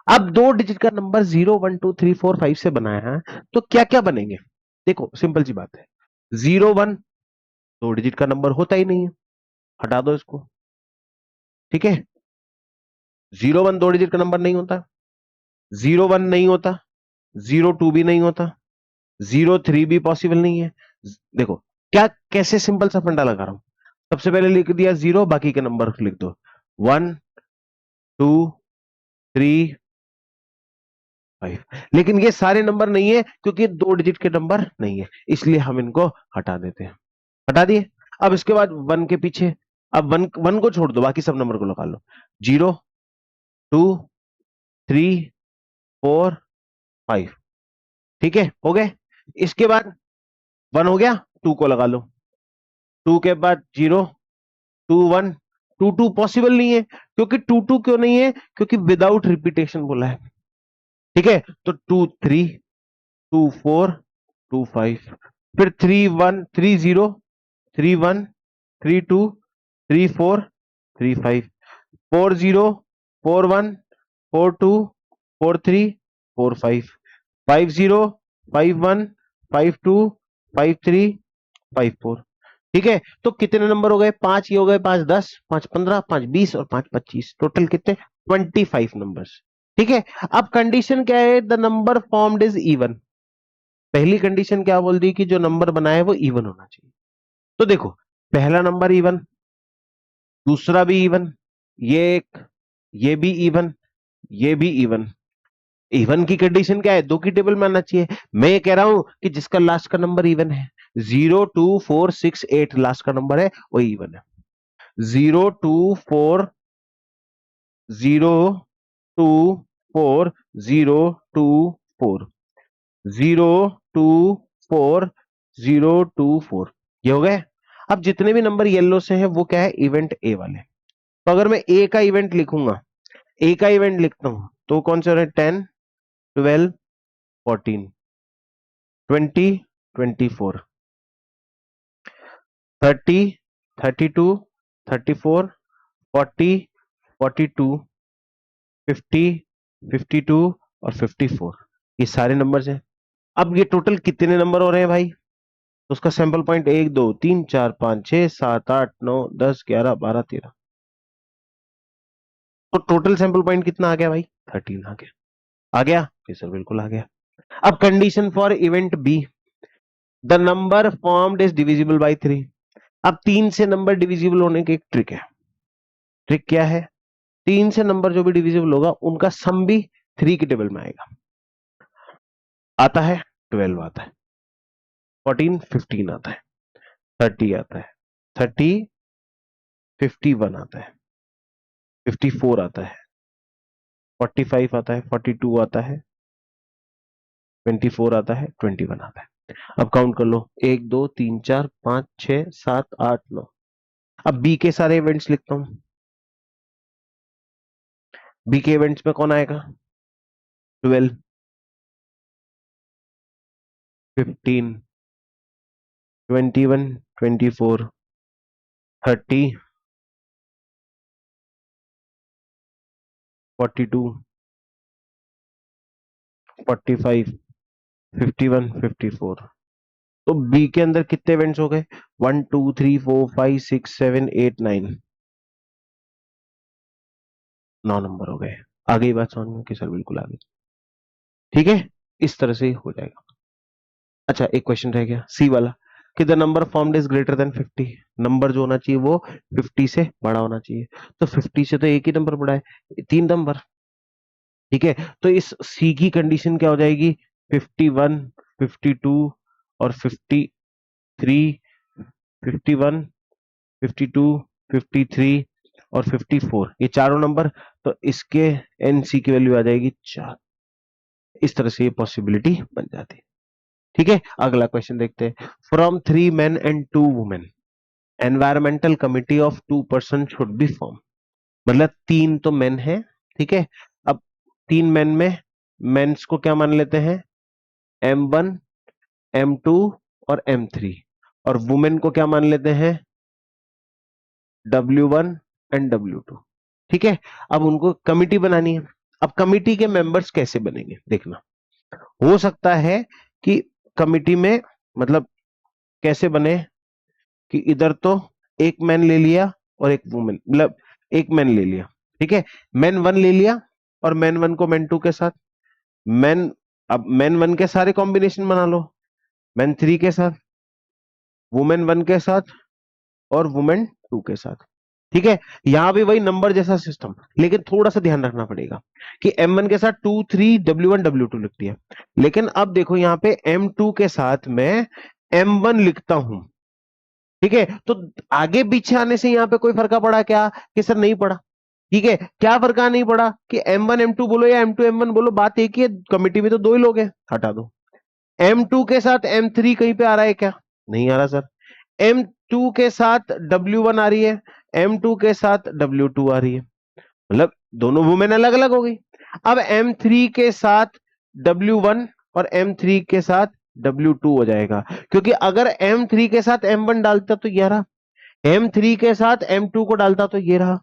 अब 2 डिजिट का नंबर 0 1 2 3 4 5 से बनाया है, तो क्या क्या बनेंगे? देखो सिंपल सी बात है, 0 1 2 डिजिट का नंबर होता ही नहीं है, हटा दो इसको। ठीक है, 0 1 2 डिजिट का नंबर नहीं होता, 0 1 नहीं होता, 0 2 भी नहीं होता, 0 3 भी पॉसिबल नहीं है। देखो क्या, कैसे सिंपल सा फंडा लगा रहा हूं। सबसे पहले लिख दिया 0, बाकी के नंबर लिख दो 1 2 3 5। लेकिन ये सारे नंबर नहीं है, क्योंकि 2 डिजिट के नंबर नहीं है, इसलिए हम इनको हटा देते हैं। हटा दिए। अब इसके बाद 1 के पीछे, अब 1 को छोड़ दो, बाकी सब नंबर को लगा लो। 0 2 3 4 5। ठीक है, हो गए। इसके बाद 1 हो गया, 2 को लगा लो। 2 के बाद 0 2 1। 2 2 पॉसिबल नहीं है, क्योंकि 2 2 क्यों नहीं है? क्योंकि विदाउट रिपीटेशन बोला है। ठीक है, तो 2 3 2 4 2 5, फिर 3 1 3 0 3 1 3 2 3 4 3 5, 4 0 4 1 4 2 4 3 4 5, 5 0 5 1 5 2 5 3 5 4। ठीक है, तो कितने नंबर हो गए? 5 ये हो गए, 5 10, 5 15, 5 20 और 5 25, टोटल कितने? 25 नंबर्स। ठीक है, अब कंडीशन क्या है? The number formed is even. पहली कंडीशन क्या बोल दी? कि जो नंबर बना है वो इवन होना चाहिए। तो देखो, पहला नंबर इवन, दूसरा भी इवन, ये एक, ये भी इवन, ये भी इवन। इवन की कंडीशन क्या है? 2 की टेबल में आना चाहिए। मैं ये कह रहा हूं कि जिसका लास्ट का नंबर इवन है, 0 2 4 6 8 लास्ट का नंबर है, वो इवन है। 0 2 4 0 2 4 0 2 4 0 2 4 0 2 4, ये हो गए। अब जितने भी नंबर येलो से हैं वो क्या है? इवेंट ए वाले। तो अगर मैं ए का इवेंट लिखूंगा, ए का इवेंट लिखता हूं, तो कौन से हो रहे हैं? 10 12 14 20 24 30 32 34 40 42 50 52 और 54, ये सारे नंबर्स हैं। अब ये टोटल कितने नंबर हो रहे हैं भाई? तो उसका सैंपल पॉइंट 1 2 3 4 5 6 7 8 9 10 11 12 13। तो टोटल सैंपल पॉइंट कितना आ गया भाई? 13 आ गया। आ गया? जी सर, बिल्कुल आ गया। अब condition for event B, the number formed is divisible by 3। अब 3 से नंबर डिविजिबल होने की एक ट्रिक है। ट्रिक क्या है? 3 से नंबर जो भी डिविजिबल होगा उनका सम भी 3 की टेबल में आएगा। आता है 12 आता है, 14 15 आता है, 30 आता है, 30 51 आता है, 54 आता है, 45 आता है, 42 आता है, 24 आता है, 21 आता है। अब काउंट कर लो, 1 2 3 4 5 6 7 8 9। अब बी के सारे इवेंट्स लिखता हूं। बी के इवेंट्स में कौन आएगा? 12 15 21 24 30 42 45 51 54। तो बी के अंदर कितने इवेंट्स हो गए? 1 2 3 4 5 6 7 8 9, 9 नंबर हो गए। आ गई बात समझ में? कि सर बिल्कुल आ गई। ठीक है, इस तरह से हो जाएगा। अच्छा, एक क्वेश्चन रह गया सी वाला, कि the number formed is greater then 50। Number जो होना चाहिए वो 50 से बड़ा होना चाहिए। तो 50 से तो एक ही नंबर बड़ा है, 3 नंबर। ठीक है, तो इस सी की कंडीशन क्या हो जाएगी? 51 52 और 53, 51 52 53 और 54, ये चारों नंबर। तो इसके एनसी की वैल्यू आ जाएगी 4। इस तरह से ये पॉसिबिलिटी बन जाती है। ठीक है, अगला क्वेश्चन देखते हैं। From 3 men and 2 women, environmental committee of 2 person should be form. मतलब 3 तो मेन है, ठीक है। अब 3 मेन में मेंस को क्या मान लेते हैं? M1 M2 और M3। और वुमेन को क्या मान लेते हैं? W1 and W2। ठीक है, अब उनको कमिटी बनानी है। अब कमिटी के मेंबर्स कैसे बनेंगे देखना, हो सकता है कि कमिटी में मतलब कैसे बने कि इधर तो एक मैन ले लिया और एक वुमेन, मतलब एक मैन ले लिया, ठीक है, मैन वन ले लिया और मैन वन को मैन टू के साथ, मैन, अब मैन वन के सारे कॉम्बिनेशन बना लो, मैन थ्री के साथ, वुमेन वन के साथ और वुमेन टू के साथ, ठीक है। यहां भी वही नंबर जैसा सिस्टम, लेकिन थोड़ा सा ध्यान रखना पड़ेगा कि एम वन के साथ 2 3 W1 W2 लिखती है, लेकिन अब देखो यहां पे एम टू के साथ मैं M1 लिखता हूं, ठीक है। तो आगे पीछे आने से यहां पे कोई फर्क पड़ा क्या कि सर नहीं पड़ा, ठीक है। क्या फर्क नहीं पड़ा कि M1 M2 बोलो या M2 M1 बोलो, बात एक ही है, कमिटी में तो दो ही लोग हैं, हटा दो। M2 के साथ M3 कहीं पे आ रहा है क्या, नहीं आ रहा सर। M2 के साथ W1 आ रही है, M2 के साथ W2 आ रही है, मतलब दोनों वुमेन अलग अलग हो गई। अब M3 के साथ W1 और M3 के साथ W2 हो जाएगा, क्योंकि अगर M3 के साथ M1 डालता तो ये रहा, M3 के साथ M2 को डालता तो ये रहा,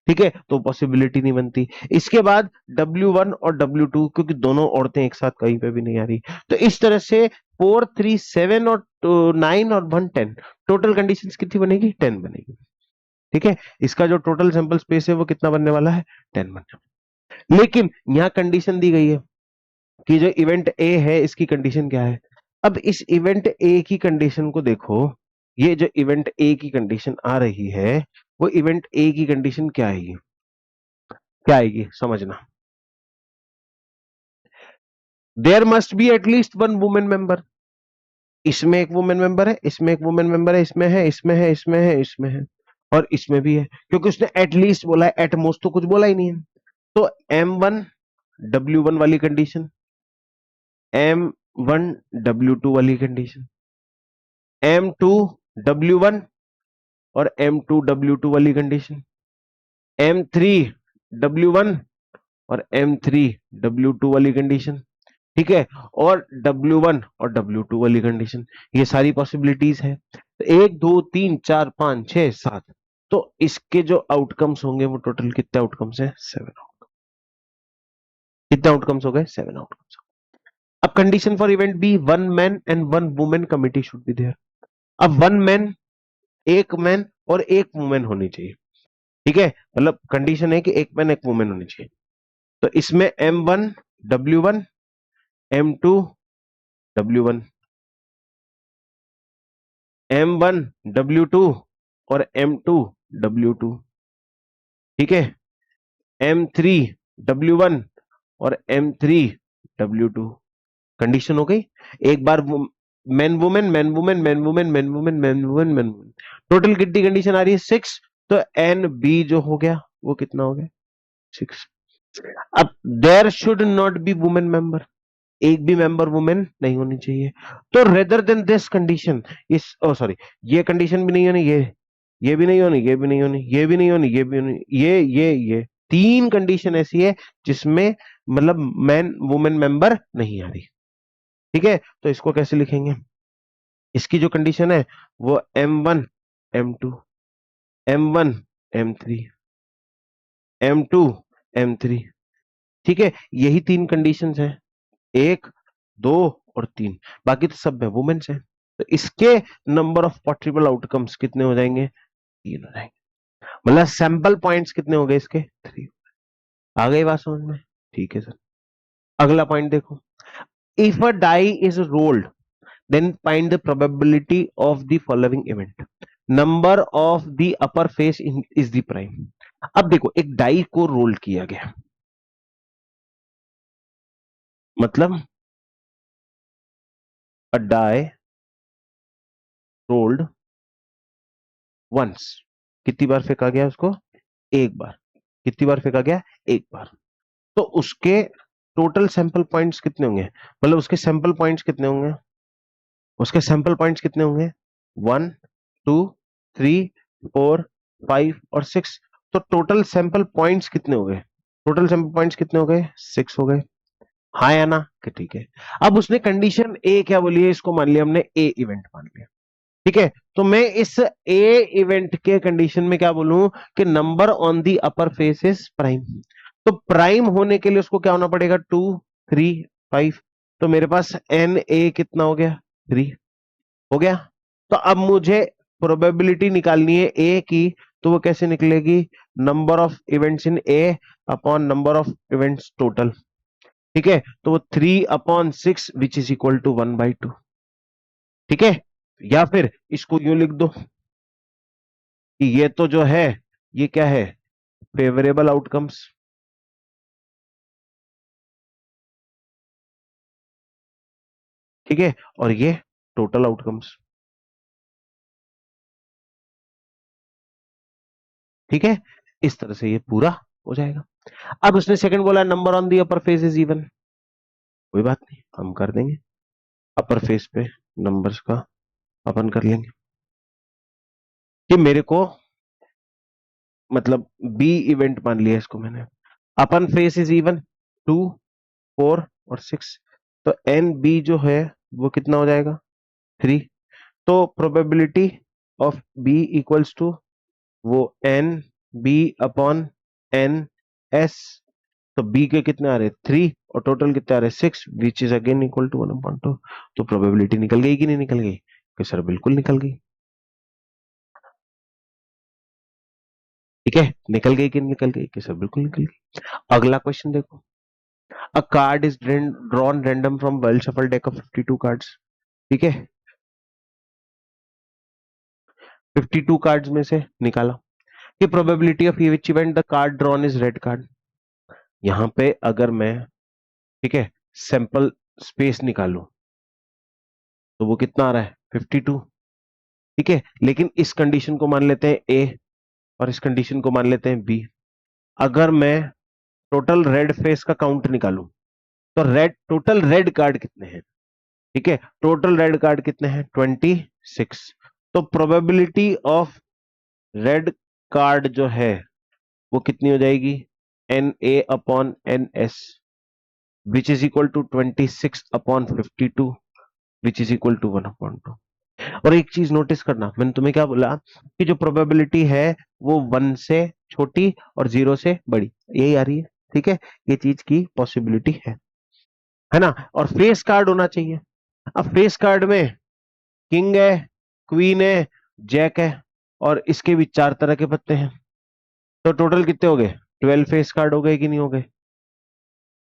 ठीक है, तो पॉसिबिलिटी नहीं बनती। इसके बाद W1 और W2, क्योंकि दोनों औरतें एक साथ कहीं पे भी नहीं आ रही, तो इस तरह से 4 3 7 और 9 और 1 10, टोटल कंडीशंस कितनी बनेगी, 10 बनेगी, ठीक है। इसका जो टोटल सैंपल स्पेस है वो कितना बनने वाला है, 10 बनने वाला। लेकिन यहां कंडीशन दी गई है कि जो इवेंट ए है इसकी कंडीशन क्या है। अब इस इवेंट ए की कंडीशन को देखो, ये जो इवेंट ए की कंडीशन आ रही है, वो इवेंट ए की कंडीशन क्या आएगी, क्या आएगी समझना, there must be at least one women member, इसमें एक वुमेन मेंबर है, इसमें एक वुमेन मेंबर है, इसमें है, इसमें है, इसमें है, इसमें है, और इसमें भी है, क्योंकि उसने एटलीस्ट बोला है, एटमोस्ट तो कुछ बोला ही नहीं है। तो M1 W1 वाली कंडीशन, M1 W2 वाली कंडीशन, M2 W1 और M2 W2 वाली कंडीशन, M3 W1 और M3 W2 वाली कंडीशन, ठीक है, और W1 और W2 वाली कंडीशन, ये सारी पॉसिबिलिटीज है। तो 1 2 3 4 5 6 7, तो इसके जो आउटकम्स होंगे वो टोटल कितने आउटकम्स है, 7, कितने आउटकम्स हो गए, 7 आउटकम्स। अब condition for event B, 1 man and 1 women committee should be there. अब 1 मैन, एक मैन और एक वुमेन होनी चाहिए, ठीक है, मतलब कंडीशन है कि एक मैन एक वुमेन होनी चाहिए। तो इसमें M1 W1, M2 W1, M1 W2 और M2 W2, ठीक है, M3 W1 और M3 W2, कंडीशन हो गई। एक बार man women man women man women man women man women man women, total कितनी कंडीशन आ रही है, 6। तो NB जो हो गया वो कितना हो गया, 6। अब there should not be women member, एक भी मेंबर वुमेन नहीं होनी चाहिए। तो रेदर देन दिस कंडीशन, इस ओ सॉरी, ये कंडीशन भी नहीं होनी, ये भी नहीं होनी, ये भी नहीं होनी, ये भी नहीं होनी, ये भी नहीं, ये 3 कंडीशन ऐसी है जिसमें मतलब मैन वुमेन मेंबर नहीं आ रही, ठीक है। तो इसको कैसे लिखेंगे, इसकी जो कंडीशन है वो M1 M2, M1 M3, M2 M3, ठीक है, यही 3 कंडीशंस हैं, 1 2 और 3, बाकी तो सब में वुमेन्स हैं। तो इसके नंबर ऑफ पॉसिबल आउटकम्स कितने हो जाएंगे, 3 हो जाएंगे, मतलब सैंपल पॉइंट्स कितने हो गए इसके, 3। आ गई बात समझ में, ठीक है सर। अगला पॉइंट देखो, if a die is rolled then find the probability of the following event, number of the upper face is the prime। अब देखो एक डाई को रोल किया गया, मतलब a die rolled once, कितनी बार फेंका गया उसको, एक बार, कितनी बार फेंका गया, एक बार, तो उसके टोटल सैंपल पॉइंट्स कितने होंगे, मतलब उसके सैंपल पॉइंट्स कितने होंगे, उसके सैंपल पॉइंट्स कितने होंगे, 1 2 3 4 5 और 6। तो टोटल सैंपल पॉइंट्स कितने हो गए, टोटल सैंपल पॉइंट्स कितने हो गए, 6 हो गए, हाँ या ना, कि ठीक है। अब उसने कंडीशन ए क्या बोली है, इसको मान लिया हमने ए इवेंट मान लिया, ठीक है। तो मैं इस ए इवेंट के कंडीशन में क्या बोलूं कि number on the upper face is prime. तो प्राइम होने के लिए उसको क्या होना पड़ेगा, 2 3 5। तो मेरे पास एन ए कितना हो गया, 3 हो गया। तो अब मुझे प्रोबेबिलिटी निकालनी है ए की, तो वो कैसे निकलेगी, number of events in A upon number of events total. ठीक है, तो वो 3/6 विच इज इक्वल टू 1/2। ठीक है, या फिर इसको यूं लिख दो कि ये तो जो है, ये क्या है, फेवरेबल आउटकम्स। ठीक है, और ये टोटल आउटकम्स। ठीक है, इस तरह से ये पूरा हो जाएगा। अब उसने सेकंड बोला number on the upper face is even, कोई बात नहीं, हम कर देंगे। अपर फेस पे नंबर्स का अपन कर लेंगे कि मेरे को, मतलब बी इवेंट मान लिया इसको मैंने। अपन फेस इज इवन 2 4 और 6, तो एन बी जो है वो कितना हो जाएगा, 3। तो probability of B equals to वो N B upon N S. तो बी के कितने आ रहे, 3, और टोटल कितने आ रहे, 6, which is again equal to 1/2। तो प्रोबेबिलिटी निकल गई कि नहीं निकल गई, कि सर बिल्कुल निकल गई। ठीक है, निकल गई कि नहीं निकल गई, कि सर बिल्कुल निकल गई। अगला क्वेश्चन देखो, अ card is drawn random from well shuffle deck of 52 cards. ठीक है, 52 कार्ड्स में से निकाला कि probability of which event the card drawn is red card. यहां पे अगर मैं, ठीक है, सैंपल स्पेस निकालू तो वो कितना आ रहा है, 52। ठीक है, लेकिन इस कंडीशन को मान लेते हैं ए और इस कंडीशन को मान लेते हैं बी। अगर मैं टोटल रेड फेस का काउंट निकालूं तो रेड, टोटल रेड कार्ड कितने हैं, ठीक है, टोटल रेड कार्ड कितने हैं, 26। तो प्रोबेबिलिटी ऑफ रेड कार्ड जो है वो कितनी हो जाएगी, n A upon N S, which is equal to 26/52, which is equal to 1/2। और एक चीज नोटिस करना, मैंने तुम्हें क्या बोला कि जो प्रोबेबिलिटी है वो 1 से छोटी और 0 से बड़ी, यही आ रही है। ठीक है, ये चीज की पॉसिबिलिटी है ना। और फेस कार्ड होना चाहिए। अब फेस कार्ड में किंग है, क्वीन है, जैक है, और इसके भी 4 तरह के पत्ते हैं। तो टोटल कितने हो गए, 12 फेस कार्ड हो गए कि नहीं हो गए,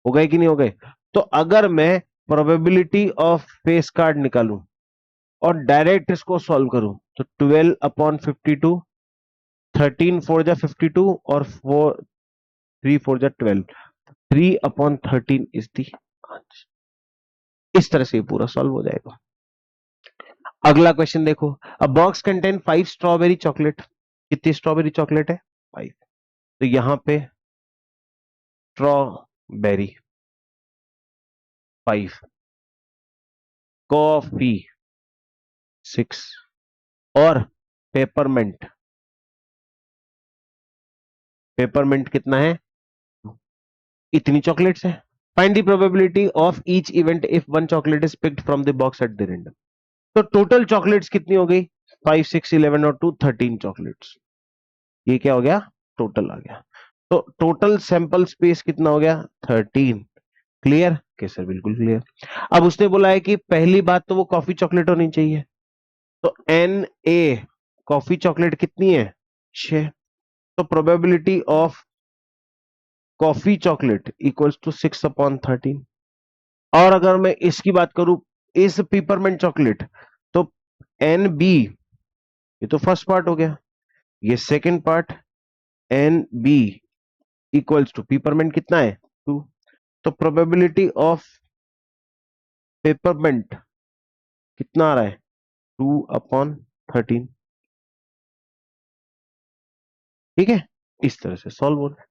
हो गए कि नहीं हो गए। तो अगर मैं प्रोबेबिलिटी ऑफ फेस कार्ड निकालूं और डायरेक्ट इसको सॉल्व करूं तो 12/52, 13 4 जा 52 और 3 4 जा 12, 3/13 इज दी आंसर। इस तरह से ये पूरा सॉल्व हो जाएगा। अगला क्वेश्चन देखो, अ बॉक्स कंटेन 5 स्ट्रॉबेरी चॉकलेट। कितनी स्ट्रॉबेरी चॉकलेट है, 5। तो यहां पे स्ट्रॉबेरी 5, कॉफी 6, और पेपरमेंट, पेपरमेंट कितना है, इतनी चॉकलेट्स है। Find the probability of each event if one chocolate is picked from the box at the random. तो टोटल चॉकलेट्स कितनी हो गई, 5 6 11 और 2 13 चॉकलेट्स। ये क्या हो गया, टोटल आ गया। तो टोटल सैंपल स्पेस कितना हो गया, 13। क्लियर, कैसे, बिल्कुल क्लियर। अब उसने बोला है कि पहली बात तो वो कॉफी चॉकलेट होनी चाहिए। तो एन ए कॉफी चॉकलेट कितनी है, 6। तो probability of coffee chocolate equals to 6/13। और अगर मैं इसकी बात करूं, इस पिपरमेंट चॉकलेट, तो एन बी, ये तो फर्स्ट पार्ट हो गया, ये second part, n B equals to peppermint कितना है, 2। तो प्रोबेबिलिटी ऑफ पेपरमेंट कितना आ रहा है, 2/13। ठीक है, इस तरह से सॉल्व हो रहा है।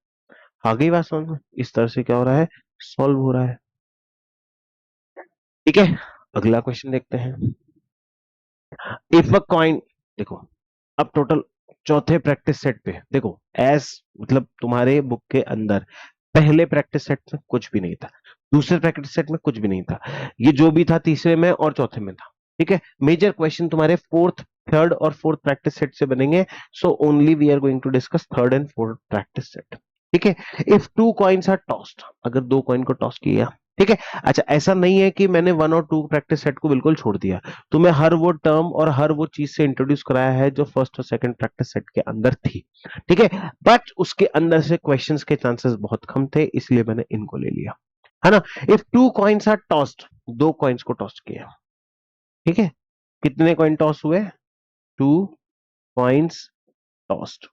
आ गई बात समझ में, इस तरह से क्या हो रहा है, सॉल्व हो रहा है। ठीक है, अगला क्वेश्चन देखते हैं। इफ अ कॉइन, देखो अब टोटल चौथे प्रैक्टिस सेट पे देखो, एज मतलब तुम्हारे बुक के अंदर पहले प्रैक्टिस सेट में कुछ भी नहीं था, दूसरे प्रैक्टिस सेट में कुछ भी नहीं था, ये जो भी था तीसरे में और चौथे में था। ठीक है, मेजर क्वेश्चन तुम्हारे फोर्थ, थर्ड और फोर्थ प्रैक्टिस सेट से बनेंगे। So only we are going to discuss third and fourth practice set. ठीक है। If two coins are tossed, अगर दो कॉइन को टॉस किया, ठीक है। अच्छा, ऐसा नहीं है कि मैंने वन और टू प्रैक्टिस सेट को बिल्कुल छोड़ दिया, तो मैं हर वो टर्म और हर वो चीज से इंट्रोड्यूस कराया है जो फर्स्ट और सेकंड प्रैक्टिस सेट के अंदर थी, ठीक है। बट उसके अंदर से क्वेश्चंस के चांसेस बहुत कम थे, इसलिए मैंने इनको ले लिया, है ना। If two coins are tossed, दो कॉइन्स को टॉस किया, ठीक है। कितने कॉइन टॉस हुए? टू कॉइन्स टॉस्ड,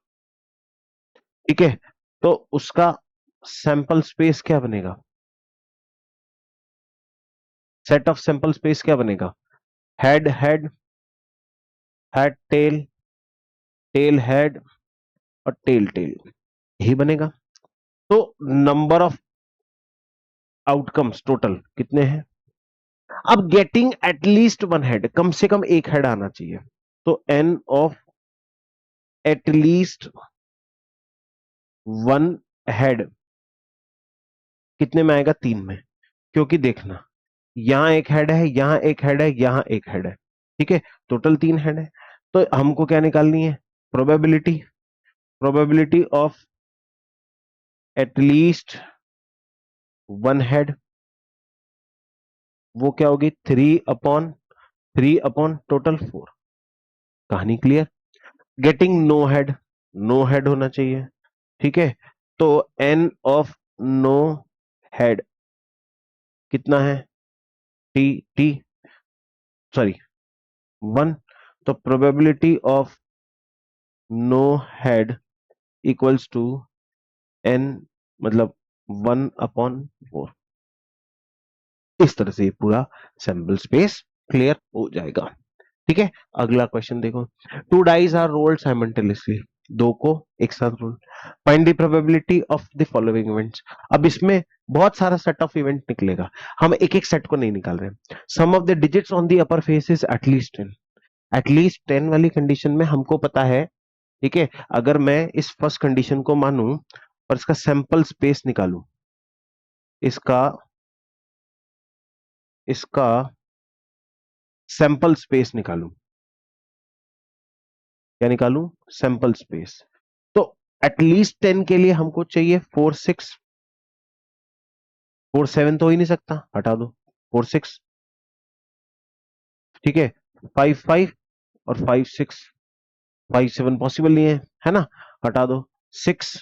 ठीक है। तो उसका सैंपल स्पेस क्या बनेगा? सेट ऑफ सैंपल स्पेस क्या बनेगा? Head head, head tail, tail head, और टेल टेल, यही बनेगा। तो नंबर ऑफ आउटकम्स टोटल कितने हैं? अब गेटिंग एटलीस्ट वन हेड, कम से कम एक हेड आना चाहिए, तो n of at least one head कितने में आएगा? तीन में। क्योंकि देखना, यहां एक हेड है, यहां एक हेड है, यहां एक हेड है, ठीक है। टोटल तीन हेड है। तो हमको क्या निकालनी है? Probability, probability of at least one head, वो क्या होगी? Three upon total four. कहानी clear. Getting no head, no head होना चाहिए, ठीक है। तो एन ऑफ नो हेड कितना है? T, T sorry, one. तो probability of no head equals to N, मतलब वन अपॉन फोर। इस तरह से ये पूरा सैंपल स्पेस क्लियर हो जाएगा, ठीक है। अगला क्वेश्चन देखो। Two dice are rolled simultaneously, दो को एक साथ roll. Find the probability of the following events. अब इसमें बहुत सारा सेट ऑफ इवेंट निकलेगा, हम एक एक सेट को नहीं निकाल रहे। Sum of the digits on the upper face is at least ten, at least ten वाली कंडीशन में हमको पता है, ठीक है। अगर मैं इस फर्स्ट कंडीशन को मानूं और इसका सैंपल स्पेस निकालूं, इसका इसका सैंपल स्पेस निकालूं, क्या निकालूं? Sample space. तो एटलीस्ट टेन के लिए हमको चाहिए फोर सिक्स, फोर सेवन तो हो ही नहीं सकता, हटा दो, फोर सिक्स, ठीक है। फाइव फाइव और five six, five seven possible नहीं है ना, हटा दो। सिक्स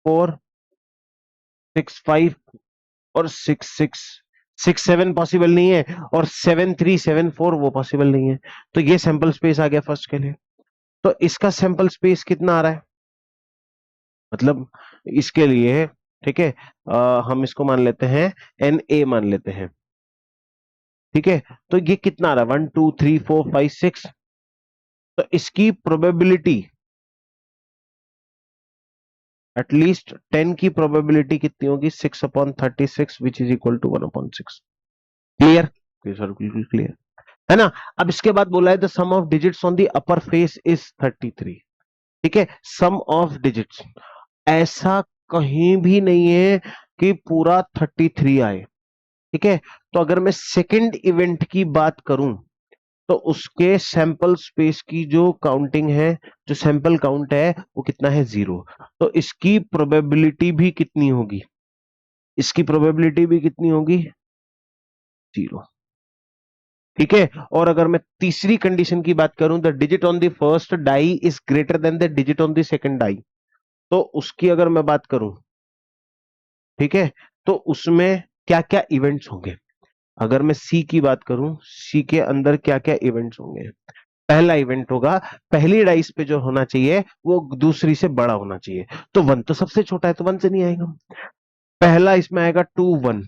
फोर, सिक्स फाइव और six six, six seven possible नहीं है, और सेवन थ्री सेवन फोर वो पॉसिबल नहीं है। तो ये सैंपल स्पेस आ गया फर्स्ट के लिए। तो इसका सैंपल स्पेस कितना आ रहा है? मतलब इसके लिए, ठीक है, हम इसको मान लेते हैं एन ए मान लेते हैं, ठीक है। तो ये कितना आ रहा है? One two three four five six. तो इसकी प्रोबेबिलिटी, एटलीस्ट टेन की प्रोबेबिलिटी कितनी होगी? Six upon thirty six which is equal to one upon six. Clear? Sir बिल्कुल क्लियर, है ना। अब इसके बाद बोला है the sum of digits on the upper face is 33, ठीक है। सम ऑफ डिजिट्स, ऐसा कहीं भी नहीं है कि पूरा 33 आए, ठीक है। तो अगर मैं सेकंड इवेंट की बात करूं, तो उसके सैंपल स्पेस की जो काउंटिंग है, जो सैंपल काउंट है, वो कितना है? जीरो। तो इसकी प्रोबेबिलिटी भी कितनी होगी? इसकी प्रोबेबिलिटी भी कितनी होगी? जीरो, ठीक है। और अगर मैं तीसरी कंडीशन की बात करूं, the digit on the first die is greater than the digit on the second die, तो उसकी अगर मैं बात करूं, ठीक है, तो उसमें क्या क्या इवेंट्स होंगे? अगर मैं सी की बात करूं, सी के अंदर क्या क्या इवेंट्स होंगे? पहला इवेंट होगा, पहली डाइस पे जो होना चाहिए वो दूसरी से बड़ा होना चाहिए। तो वन तो सबसे छोटा है, तो वन से नहीं आएगा। पहला इसमें आएगा टू वन।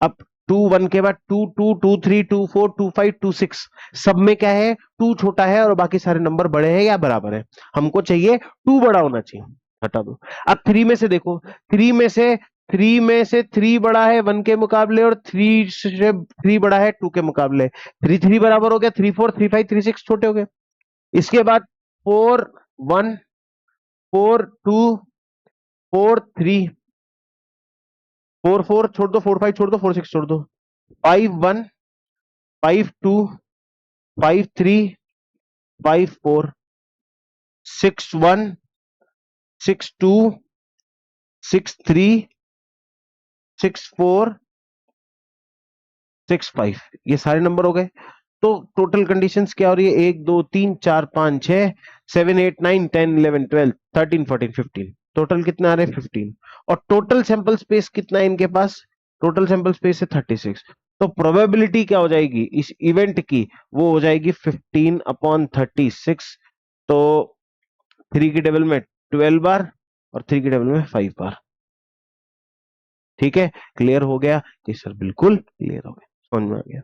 अब टू वन के बाद two two two three two four two five two six, सब में क्या है? टू छोटा है और बाकी सारे नंबर बड़े हैं या बराबर है। हमको चाहिए टू बड़ा होना चाहिए, हटा दो। अब थ्री में से देखो, थ्री में से थ्री बड़ा है वन के मुकाबले, और थ्री से थ्री बड़ा है टू के मुकाबले। थ्री थ्री बराबर हो गया, three four three five three six छोटे हो गए। इसके बाद four one, four two, four three, four four छोड़ दो, फोर फाइव छोड़ दो, फोर सिक्स छोड़ दो, five one, five two, five three, five four, six one, six two, 6 3 6 4 6 5, ये सारे नंबर हो गए। तो टोटल कंडीशंस क्या हो रही है? 1 2 3 4 5 6 7 8 9 10 11 12 13 14 15, टोटल कितने आ रहे हैं? 15। और टोटल सैंपल स्पेस कितना है इनके पास? टोटल सैंपल स्पेस है 36। तो प्रोबेबिलिटी क्या हो जाएगी इस इवेंट की? वो हो जाएगी 15/36। तो 3 की टेबल में 12 बार और 3 की टेबल में 5 बार। ठीक है, क्लियर हो गया? जी सर, बिल्कुल क्लियर हो गया, समझ में आ गया।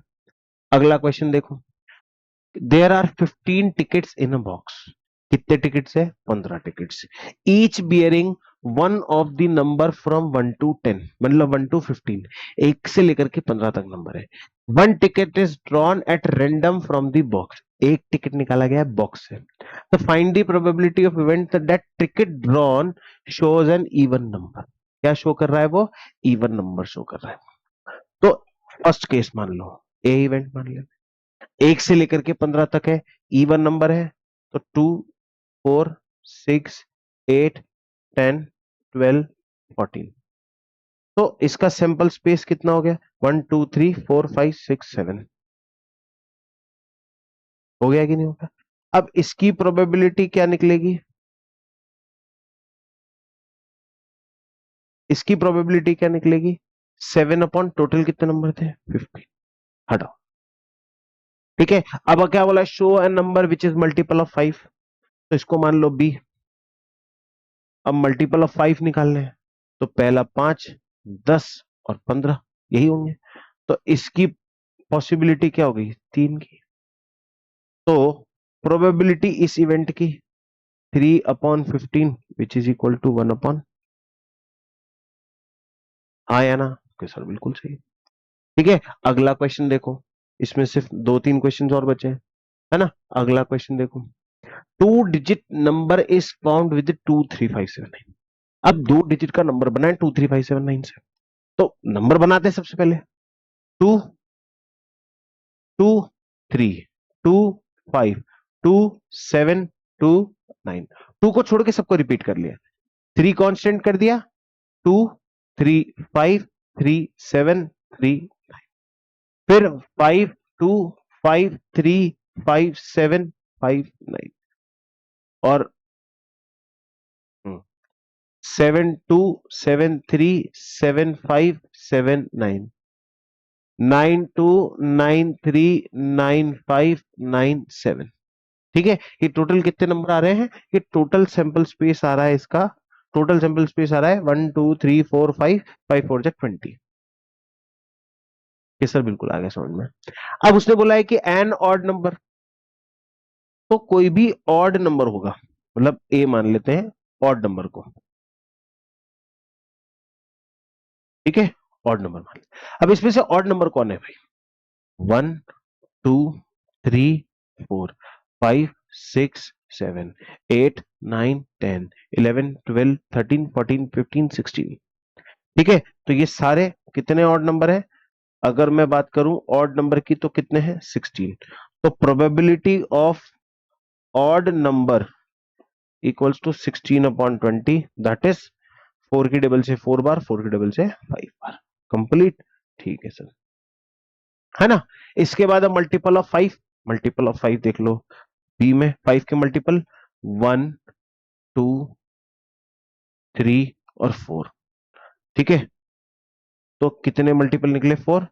अगला क्वेश्चन देखो। There are 15 tickets in a box. कितने टिकट्स है? 15 tickets. Each bearing one of the number from 1 to 10, मतलब 1 to 15, एक से लेकर के 15 तक नंबर है। One ticket is drawn at random from the box. एक टिकट निकाला गया है बॉक्स से। तो find the probability of event that ticket drawn shows N even number. क्या शो कर रहा है वो? इवन नंबर शो कर रहा है। तो फर्स्ट केस मान लो, ए इवेंट मान लो, एक से लेकर के 15 तक है, इवन नंबर है। तो 2 4 6 8 10 12 14। तो इसका सैंपल स्पेस कितना हो गया? 1 2 3 4 5 6 7। हो गया कि नहीं होगा? अब इसकी प्रोबेबिलिटी क्या निकलेगी? इसकी प्रोबेबिलिटी क्या निकलेगी? 7 अपॉन टोटल कितने नंबर थे? 15। हटाओ। ठीक है, अब क्या बोला? Show A number which is multiple of 5। तो इसको मान लो बी। अब मल्टीपल ऑफ 5 निकालने हैं, तो पहला 5, 10 और 15 यही होंगे। तो इसकी पॉसिबिलिटी क्या हो गई? 3 की। तो प्रोबेबिलिटी इस इवेंट की 3/15 विच इज इक्वल टू 1 हाँ या ना? ओके सर, बिल्कुल सही। ठीक है, अगला क्वेश्चन देखो। इसमें सिर्फ 2 3 क्वेश्चन और बचे हैं, है ना? अगला क्वेश्चन देखो। 2 digit number is found with 2 3 5 7 9। अब 2 डिजिट का नंबर बना है 2 3 5 7 9 से। तो नंबर बनाते हैं सबसे पहले। 2 2 3 2 5 2 7 2 9। टू को छोड़ के सबको रिपीट कर लिया। 3 कांस्टेंट कर दिया। 2 3 5 3 7 3। फिर 5 2 5 3 5 7 5 9। और 7 2 7 3 7 5 7 9। 9 2 9 3 9 5 9 7। ठीक है, ये टोटल कितने नंबर आ रहे हैं? ये टोटल सैंपल स्पेस आ रहा है इसका। टोटल सैंपल स्पेस आ रहा है 1 2 3 4 5 5 4 जा 20। ये सर बिल्कुल आ गया समझ में। अब उसने बोला है कि एन ऑड नंबर, तो कोई भी ऑड नंबर होगा, मतलब ए मान लेते हैं ऑड नंबर को। ठीक है, ऑड नंबर मान लेते। अब इसमें से ऑड नंबर कौन है भाई? 1 2 3 4 5 6 7 8 9 10 11 12 13 14 15 16। ठीक है, तो ये सारे कितने ऑड नंबर है? अगर मैं बात करूं ऑड नंबर की तो कितने हैं? 16। तो probability of odd number equals to 16/20, that is 4 की टेबल से 4 बार, 4 की टेबल से 5 बार। कंप्लीट। ठीक है सर, है ना? इसके बाद अब मल्टीपल ऑफ 5। मल्टीपल ऑफ 5 देख लो, बी में 5 के मल्टीपल 1 2 3 और 4। ठीक है, तो कितने मल्टीपल निकले? 4।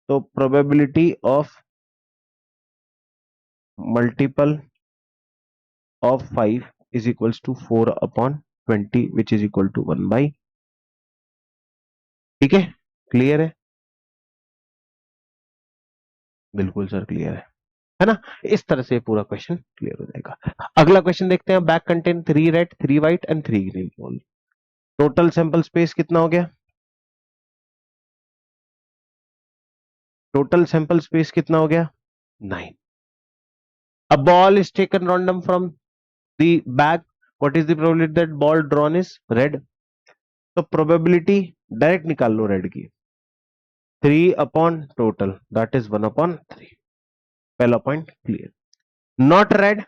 तो probability of multiple of 5 is equals to 4/20 which is equal to 1/। ठीक है, क्लियर है? बिल्कुल सर, क्लियर है ना? इस तरह से पूरा क्वेश्चन क्लियर हो जाएगा। अगला क्वेश्चन देखते हैं। Bag contain 3 red 3 white and 3 green ball. Total sample space कितना हो गया? टोटल सैंपल स्पेस कितना हो गया? 9। A ball is taken random from the bag. What is the probability that ball drawn is red? तो probability direct निकाल लो red की। 3/टोटल that is 1/3। पहला पॉइंट क्लियर। नॉट रेड,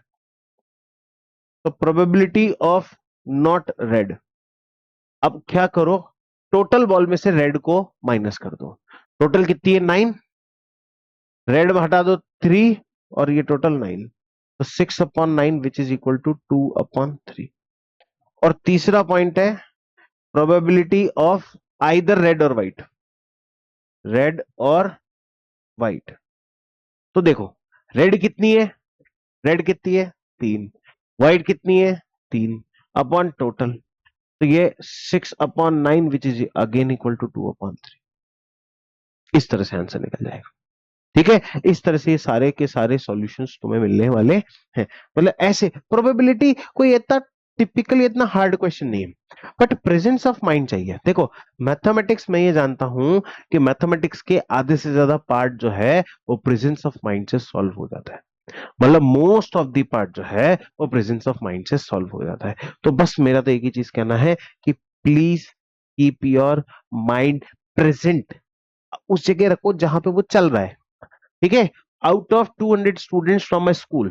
तो प्रोबेबिलिटी ऑफ नॉट रेड अब क्या करो, टोटल बॉल में से रेड को माइनस कर दो। टोटल कितनी है 9, रेड में हटा दो 3, और ये टोटल 9, तो 6/9 विच इज इक्वल टू 2/3। और तीसरा पॉइंट है प्रोबेबिलिटी ऑफ आइदर रेड और व्हाइट, रेड और व्हाइट। तो देखो रेड कितनी है, रेड कितनी है 3, व्हाइट कितनी है 3, अपॉन टोटल, तो ये 6/9 which is again equal to 2/3। इस तरह से आंसर निकल जाएगा। ठीक है, इस तरह से ये सारे के सारे सॉल्यूशंस तुम्हें मिलने वाले हैं। मतलब ऐसे प्रोबेबिलिटी कोई इतना टिपिकली इतना हार्ड क्वेश्चन नहीं है, बट प्रेजेंस ऑफ माइंड चाहिए। देखो मैथमेटिक्स में ये जानता हूं कि मैथमेटिक्स के आधे से ज्यादा पार्ट जो है वो प्रेजेंस ऑफ माइंड से सॉल्व हो जाता है। मतलब मोस्ट ऑफ द पार्ट जो है वो प्रेजेंस ऑफ माइंड से सॉल्व हो जाता है। तो बस मेरा तो एक ही चीज कहना है कि please keep your mind present, उस जगह रखो जहां पे वो चल रहा है। ठीक है, out of 200 students from my school,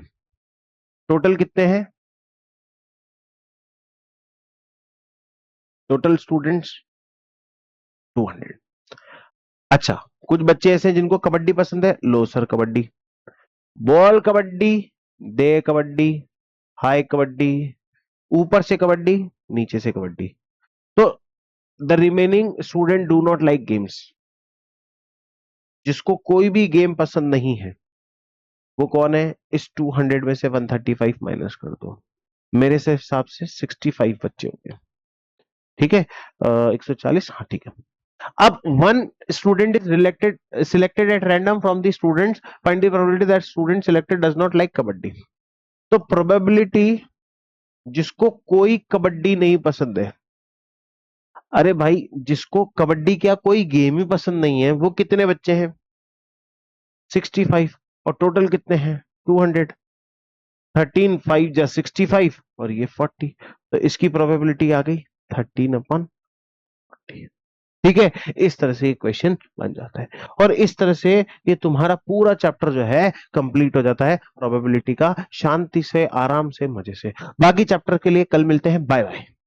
total कितने हैं, टोटल स्टूडेंट्स 200। अच्छा, कुछ बच्चे ऐसे हैं जिनको कबड्डी पसंद है, लो सर कबड्डी, बॉल कबड्डी, दे कबड्डी, हाई कबड्डी, ऊपर से कबड्डी, नीचे से कबड्डी। तो the remaining student do not like games, जिसको कोई भी गेम पसंद नहीं है वो कौन है, इस 200 में से 135 माइनस कर दो, मेरे से हिसाब से 65 बच्चे हो गए। ठीक है, 140, हाँ ठीक है। अब one student is selected at random from the students, find the probability that student selected does not like kabaddi. तो प्रोबेबिलिटी जिसको कोई कबड्डी नहीं पसंद है, अरे भाई जिसको कबड्डी क्या कोई गेम ही पसंद नहीं है, वो कितने बच्चे हैं 65, और टोटल कितने हैं 200, 13 5 जा 65 और ये 40, तो इसकी प्रोबेबिलिटी आ गई 13/40। ठीक है, इस तरह से क्वेश्चन बन जाता है, और इस तरह से ये तुम्हारा पूरा चैप्टर जो है कंप्लीट हो जाता है प्रोबेबिलिटी का, शांति से आराम से मजे से। बाकी चैप्टर के लिए कल मिलते हैं, बाय बाय।